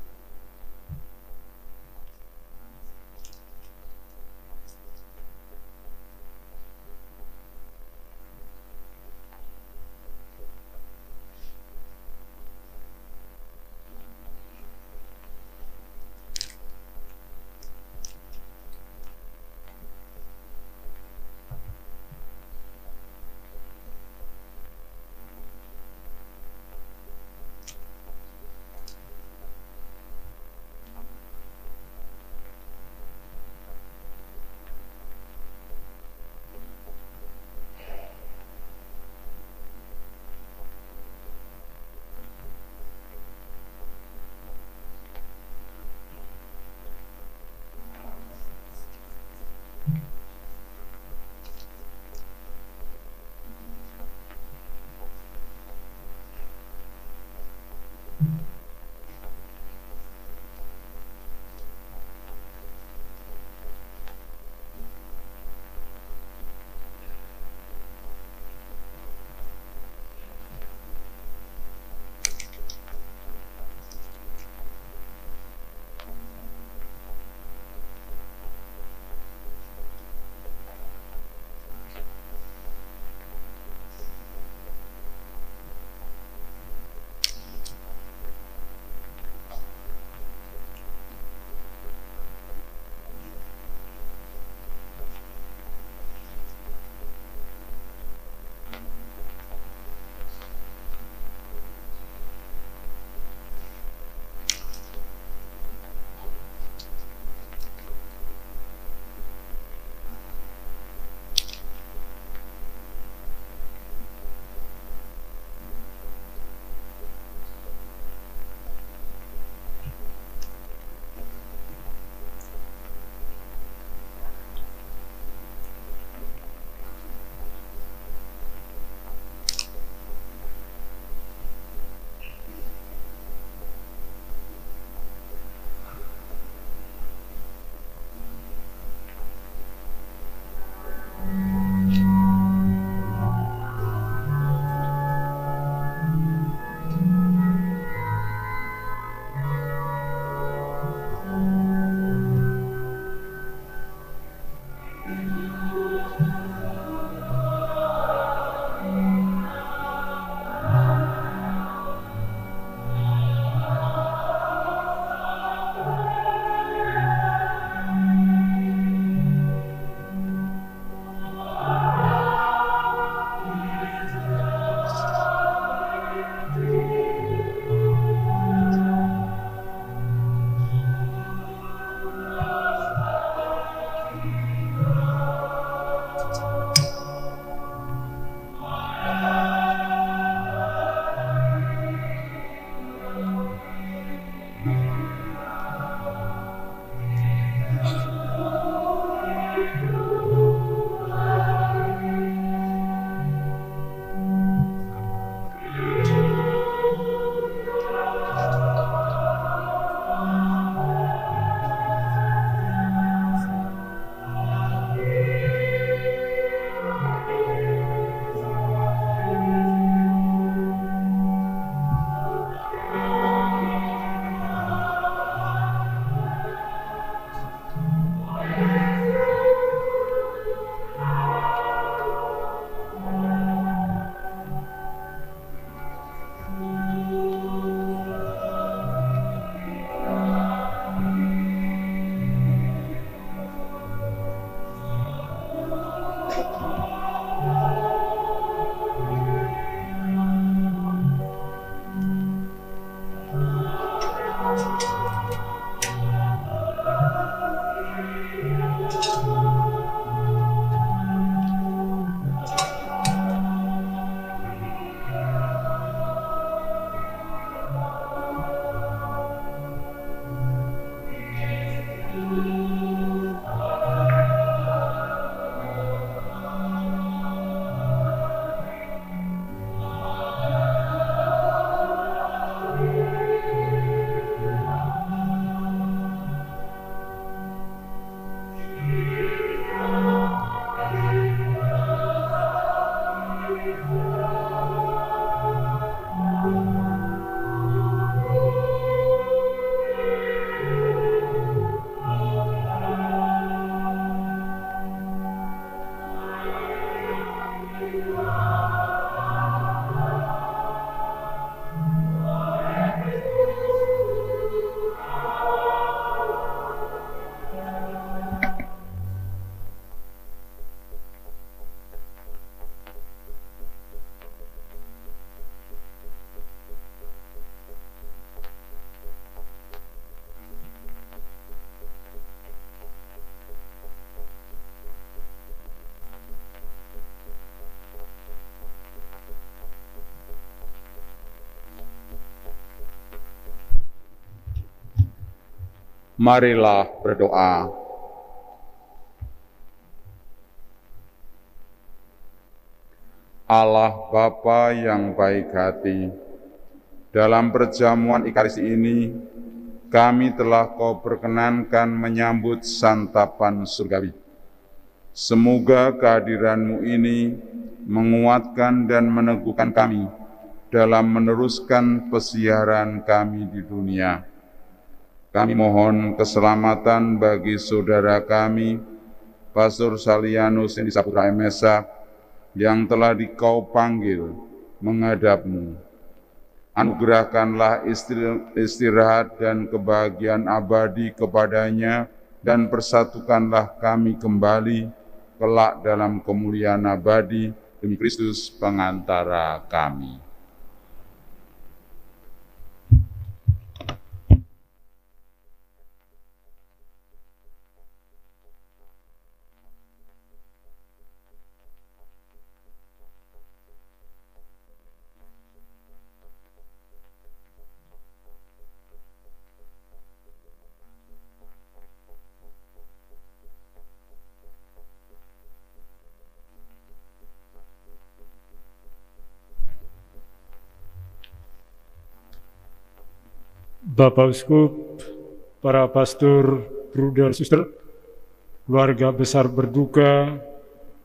Marilah berdoa. Allah Bapa yang baik hati, dalam perjamuan Ekaristi ini, kami telah Kau perkenankan menyambut santapan surgawi. Semoga kehadiran-Mu ini menguatkan dan meneguhkan kami dalam meneruskan pesiaran kami di dunia. Kami mohon keselamatan bagi saudara kami, Pastor Salianus Hendi Saputra MSA, yang telah Kau panggil menghadap-Mu. Anugerahkanlah istirahat dan kebahagiaan abadi kepadanya, dan persatukanlah kami kembali kelak dalam kemuliaan abadi demi Kristus pengantara kami. Bapak Uskup, para pastor, bruder, suster, keluarga besar berduka,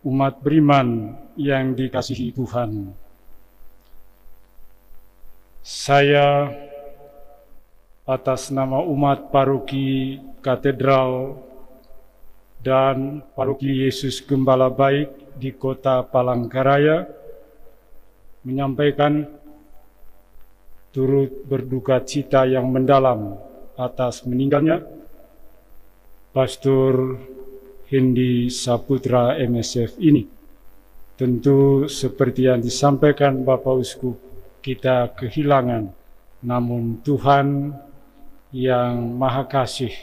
umat beriman yang dikasihi Tuhan. Saya atas nama umat paroki Katedral dan Paroki Yesus Gembala Baik di Kota Palangkaraya menyampaikan turut berduka cita yang mendalam atas meninggalnya Pastor Hendi Saputra MSF ini. Tentu seperti yang disampaikan Bapak Uskup, kita kehilangan, namun Tuhan yang Maha Kasih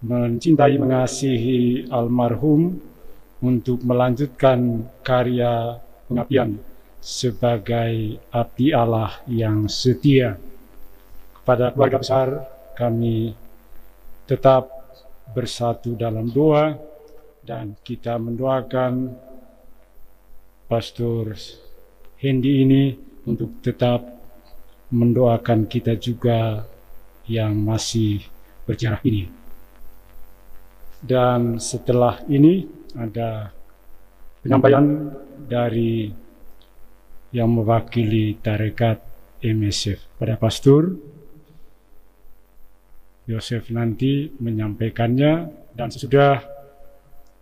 mencintai mengasihi almarhum untuk melanjutkan karya pengabdian sebagai abdi Allah yang setia. Kepada keluarga besar kami tetap bersatu dalam doa dan kita mendoakan Pastor Hendi ini untuk tetap mendoakan kita juga yang masih berjarak ini. Dan setelah ini ada penyampaian dari yang mewakili tarekat MSF. Pada Pastor Yosef nanti menyampaikannya, dan sesudah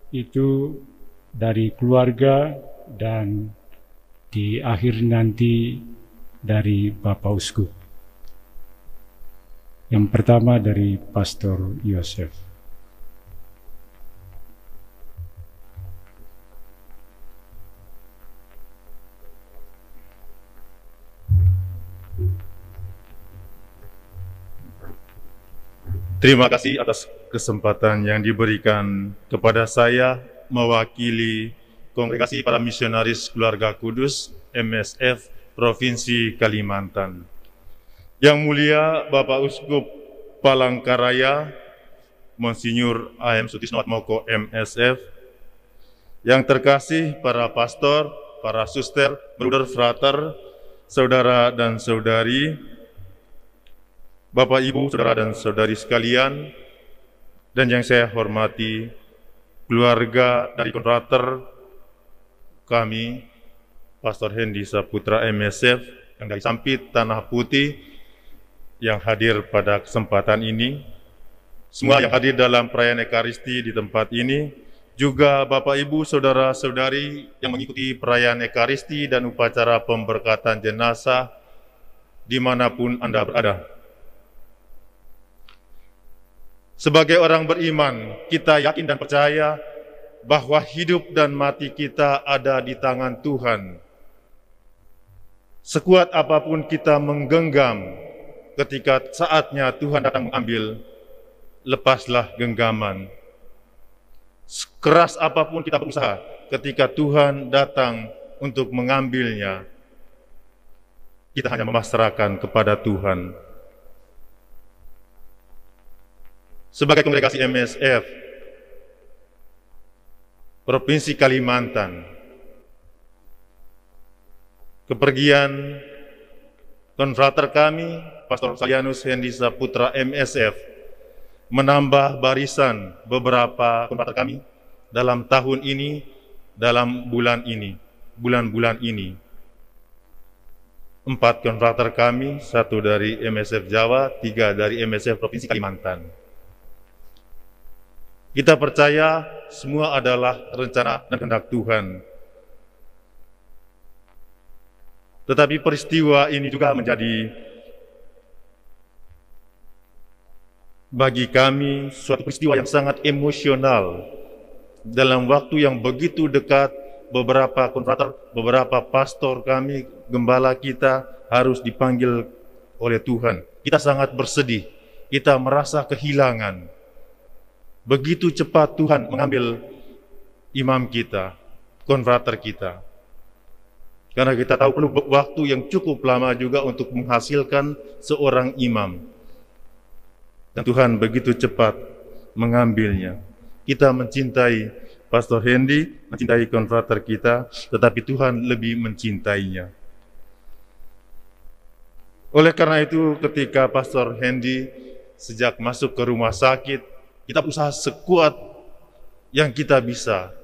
itu dari keluarga dan di akhir nanti dari Bapak Uskup. Yang pertama dari Pastor Yosef. Terima kasih atas kesempatan yang diberikan kepada saya mewakili Kongregasi Para Misionaris Keluarga Kudus MSF Provinsi Kalimantan. Yang mulia Bapak Uskup Palangkaraya Monsinyur A.M. Sutisnoatmoko MSF, yang terkasih para pastor, para suster, bruder, frater, saudara dan saudari, Bapak, Ibu, saudara dan saudari sekalian, dan yang saya hormati keluarga dari kontrater kami, Pastor Hendi Saputra MSF, yang dari Sampit, Tanah Putih, yang hadir pada kesempatan ini, semua yang hadir dalam perayaan Ekaristi di tempat ini, juga Bapak, Ibu, saudara-saudari yang mengikuti perayaan Ekaristi dan upacara pemberkatan jenazah dimanapun Anda berada. Sebagai orang beriman, kita yakin dan percaya bahwa hidup dan mati kita ada di tangan Tuhan. Sekuat apapun kita menggenggam, ketika saatnya Tuhan datang mengambil, lepaslah genggaman. Sekeras apapun kita berusaha, ketika Tuhan datang untuk mengambilnya, kita hanya memasrahkan kepada Tuhan. Sebagai Kongregasi MSF Provinsi Kalimantan, kepergian konfrater kami, Pastor Salianus Hendi Saputra MSF, menambah barisan beberapa konfrater kami dalam tahun ini, dalam bulan-bulan ini. 4 konfrater kami, 1 dari MSF Jawa, 3 dari MSF Provinsi Kalimantan. Kita percaya semua adalah rencana dan kehendak Tuhan. Tetapi peristiwa ini juga menjadi bagi kami suatu peristiwa yang sangat emosional. Dalam waktu yang begitu dekat, beberapa konfrater, beberapa pastor kami, gembala kita harus dipanggil oleh Tuhan. Kita sangat bersedih, kita merasa kehilangan. Begitu cepat Tuhan mengambil imam kita, konfrater kita. Karena kita tahu perlu waktu yang cukup lama juga untuk menghasilkan seorang imam. Dan Tuhan begitu cepat mengambilnya. Kita mencintai Pastor Hendi, mencintai konfrater kita, tetapi Tuhan lebih mencintainya. Oleh karena itu, ketika Pastor Hendi sejak masuk ke rumah sakit, kita berusaha sekuat yang kita bisa,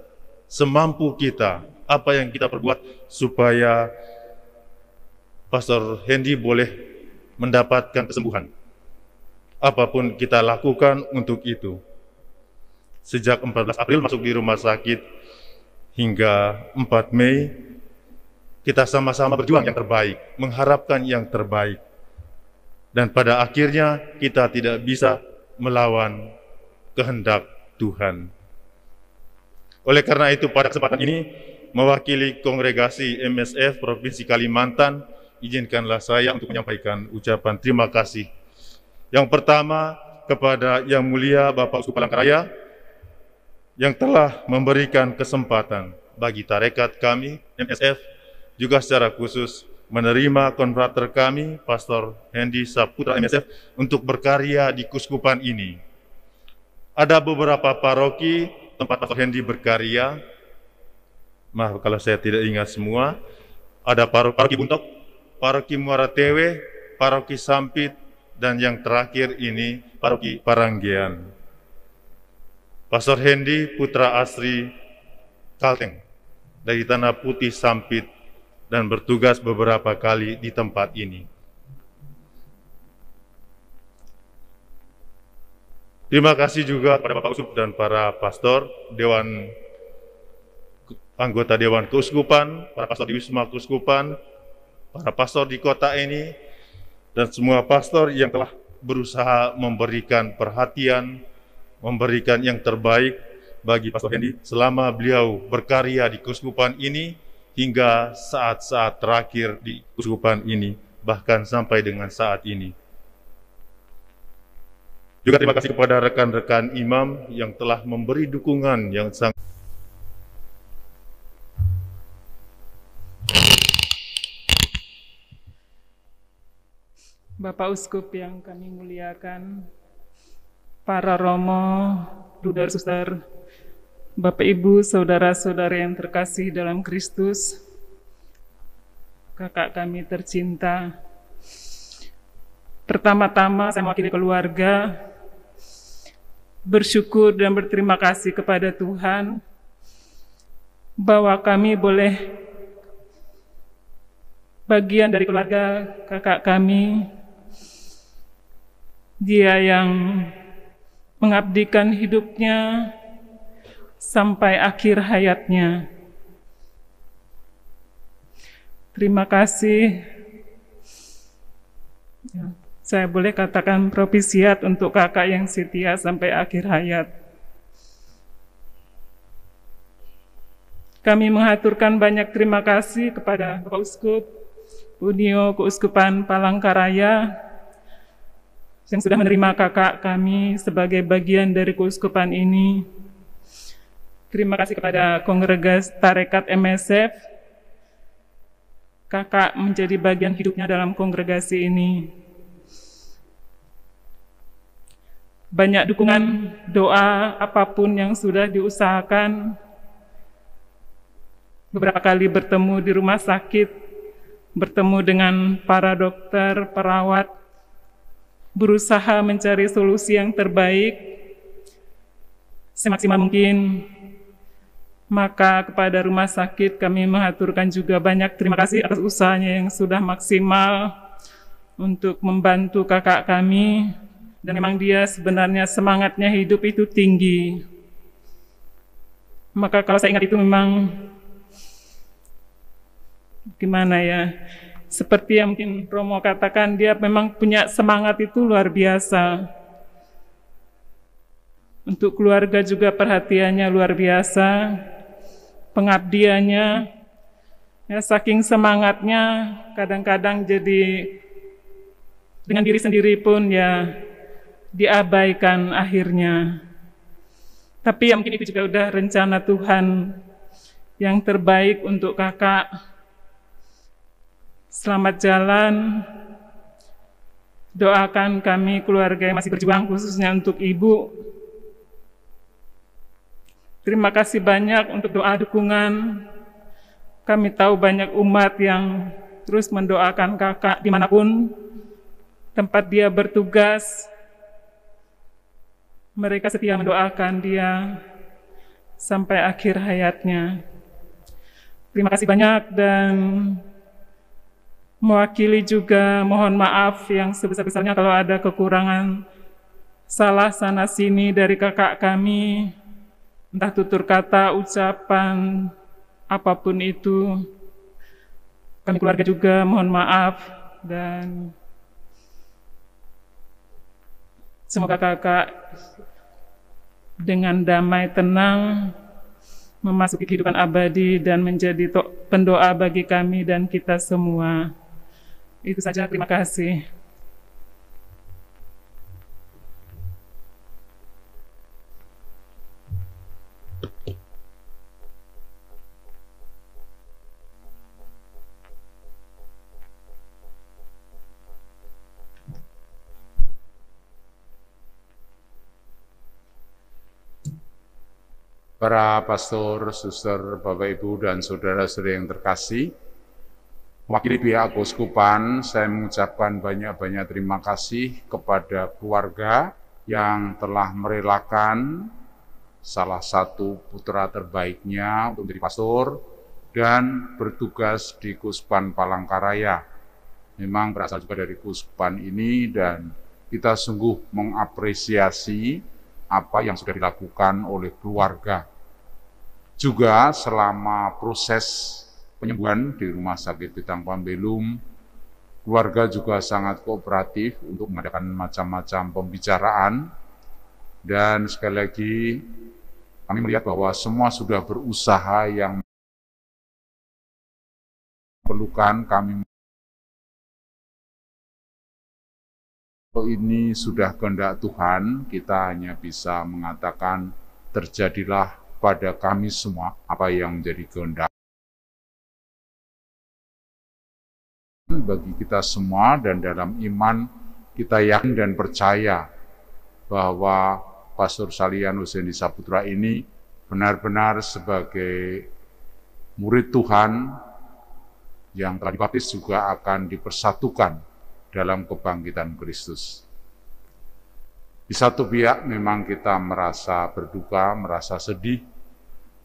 semampu kita, apa yang kita perbuat supaya Pastor Hendi boleh mendapatkan kesembuhan. Apapun kita lakukan untuk itu. sejak 14 April masuk di rumah sakit hingga 4 Mei, kita sama-sama berjuang yang terbaik, mengharapkan yang terbaik. Dan pada akhirnya kita tidak bisa melawan kehendak Tuhan. Oleh karena itu, pada kesempatan ini, mewakili kongregasi MSF Provinsi Kalimantan, izinkanlah saya untuk menyampaikan ucapan terima kasih. Yang pertama, kepada Yang Mulia Bapak Uskup Palangkaraya, yang telah memberikan kesempatan bagi tarekat kami, MSF, juga secara khusus menerima konfrater kami, Pastor Hendy Saputra MSF, untuk berkarya di Keuskupan ini. Ada beberapa paroki tempat Pastor Hendy berkarya, maaf kalau saya tidak ingat semua, ada paroki Buntok, paroki Muara Tewe, paroki Sampit, dan yang terakhir ini paroki Paranggean. Pastor Hendy putra asli Kalteng dari Tanah Putih Sampit dan bertugas beberapa kali di tempat ini. Terima kasih juga kepada Bapak Uskup dan para pastor, anggota Dewan Keuskupan, para pastor di Wisma Keuskupan, para pastor di kota ini, dan semua pastor yang telah berusaha memberikan perhatian, memberikan yang terbaik bagi Pastor Hendy selama beliau berkarya di Keuskupan ini hingga saat-saat terakhir di Keuskupan ini, bahkan sampai dengan saat ini. Juga terima kasih kepada rekan-rekan imam yang telah memberi dukungan yang sangat. Bapak Uskup yang kami muliakan, para romo, brother, suster, Bapak Ibu, saudara-saudara yang terkasih dalam Kristus, kakak kami tercinta. Pertama-tama saya mewakili keluarga, bersyukur dan berterima kasih kepada Tuhan bahwa kami boleh bagian dari keluarga kakak kami. Dia yang mengabdikan hidupnya sampai akhir hayatnya. Terima kasih. Saya boleh katakan propisiat untuk kakak yang setia sampai akhir hayat. Kami mengaturkan banyak terima kasih kepada Bapak Uskup Unio Keuskupan Palangkaraya yang sudah menerima kakak kami sebagai bagian dari keuskupan ini. Terima kasih kepada kongregasi tarekat MSF. Kakak menjadi bagian hidupnya dalam kongregasi ini. Banyak dukungan doa apapun yang sudah diusahakan. Beberapa kali bertemu di rumah sakit, bertemu dengan para dokter, perawat, berusaha mencari solusi yang terbaik semaksimal mungkin. Maka kepada rumah sakit kami mengaturkan juga banyak terima kasih atas usahanya yang sudah maksimal untuk membantu kakak kami. Dan memang dia sebenarnya semangatnya hidup itu tinggi. Maka kalau saya ingat itu memang gimana ya, seperti yang mungkin Romo katakan, dia memang punya semangat itu luar biasa. Untuk keluarga juga perhatiannya luar biasa, pengabdiannya, ya saking semangatnya, kadang-kadang jadi dengan diri sendiri pun ya diabaikan akhirnya. Tapi ya mungkin itu juga udah rencana Tuhan yang terbaik untuk kakak. Selamat jalan, doakan kami keluarga yang masih berjuang, khususnya untuk ibu. Terima kasih banyak untuk doa dukungan. Kami tahu banyak umat yang terus mendoakan kakak dimanapun tempat dia bertugas. Mereka setia mendoakan dia sampai akhir hayatnya. Terima kasih banyak dan mewakili juga mohon maaf yang sebesar-besarnya kalau ada kekurangan salah sana sini dari kakak kami. entah tutur kata, ucapan, apapun itu. Kami keluarga juga mohon maaf, dan semoga kakak dengan damai, tenang, memasuki kehidupan abadi dan menjadi pendoa bagi kami dan kita semua. Itu saja, terima kasih. Para pastor, suster, Bapak Ibu, dan saudara-saudara yang terkasih, mewakili pihak Keuskupan, saya mengucapkan banyak-banyak terima kasih kepada keluarga yang telah merelakan salah satu putra terbaiknya untuk menjadi pastor dan bertugas di Keuskupan Palangkaraya. Memang berasal juga dari Keuskupan ini, dan kita sungguh mengapresiasi apa yang sudah dilakukan oleh keluarga. Juga selama proses penyembuhan di Rumah Sakit Bintang Pambelum, keluarga juga sangat kooperatif untuk mengadakan macam-macam pembicaraan. Dan sekali lagi, kami melihat bahwa semua sudah berusaha yang perlukan. Kami ini sudah kehendak Tuhan, kita hanya bisa mengatakan terjadilah pada kami semua apa yang menjadi kehendak bagi kita semua, dan dalam iman kita yakin dan percaya bahwa Pastor Salian Huseini Saputra ini benar-benar sebagai murid Tuhan yang telah dibaptis juga akan dipersatukan dalam kebangkitan Kristus. Di satu pihak memang kita merasa berduka, merasa sedih,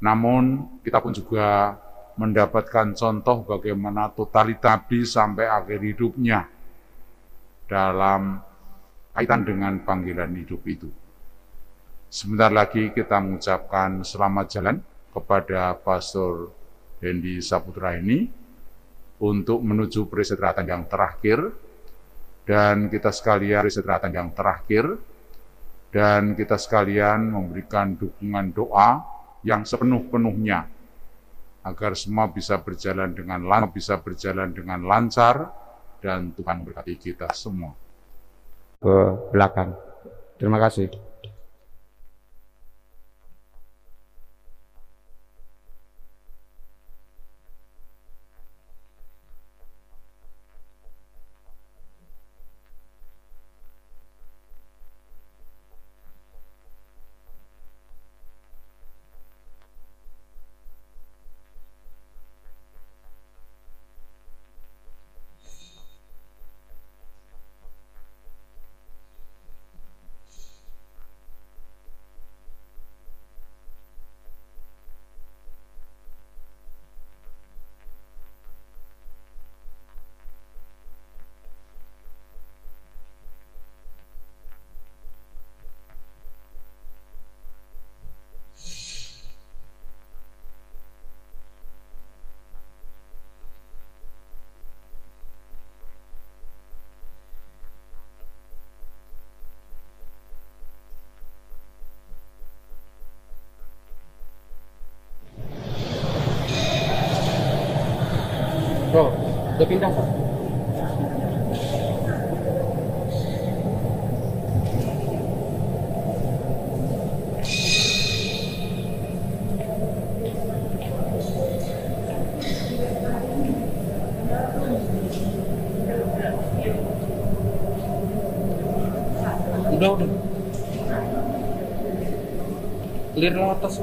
namun kita pun juga mendapatkan contoh bagaimana totalitas Nabi sampai akhir hidupnya dalam kaitan dengan panggilan hidup itu. Sebentar lagi kita mengucapkan selamat jalan kepada Pastor Hendy Saputra ini untuk menuju peristirahatan yang terakhir. Dan kita sekalian peristirahatan yang terakhir, dan kita sekalian memberikan dukungan doa yang sepenuh-penuhnya agar semua bisa berjalan dengan lancar, dan Tuhan memberkati kita semua. Ke belakang. Terima kasih. Bro, udah pindah, Pak? Udah. Clear atas.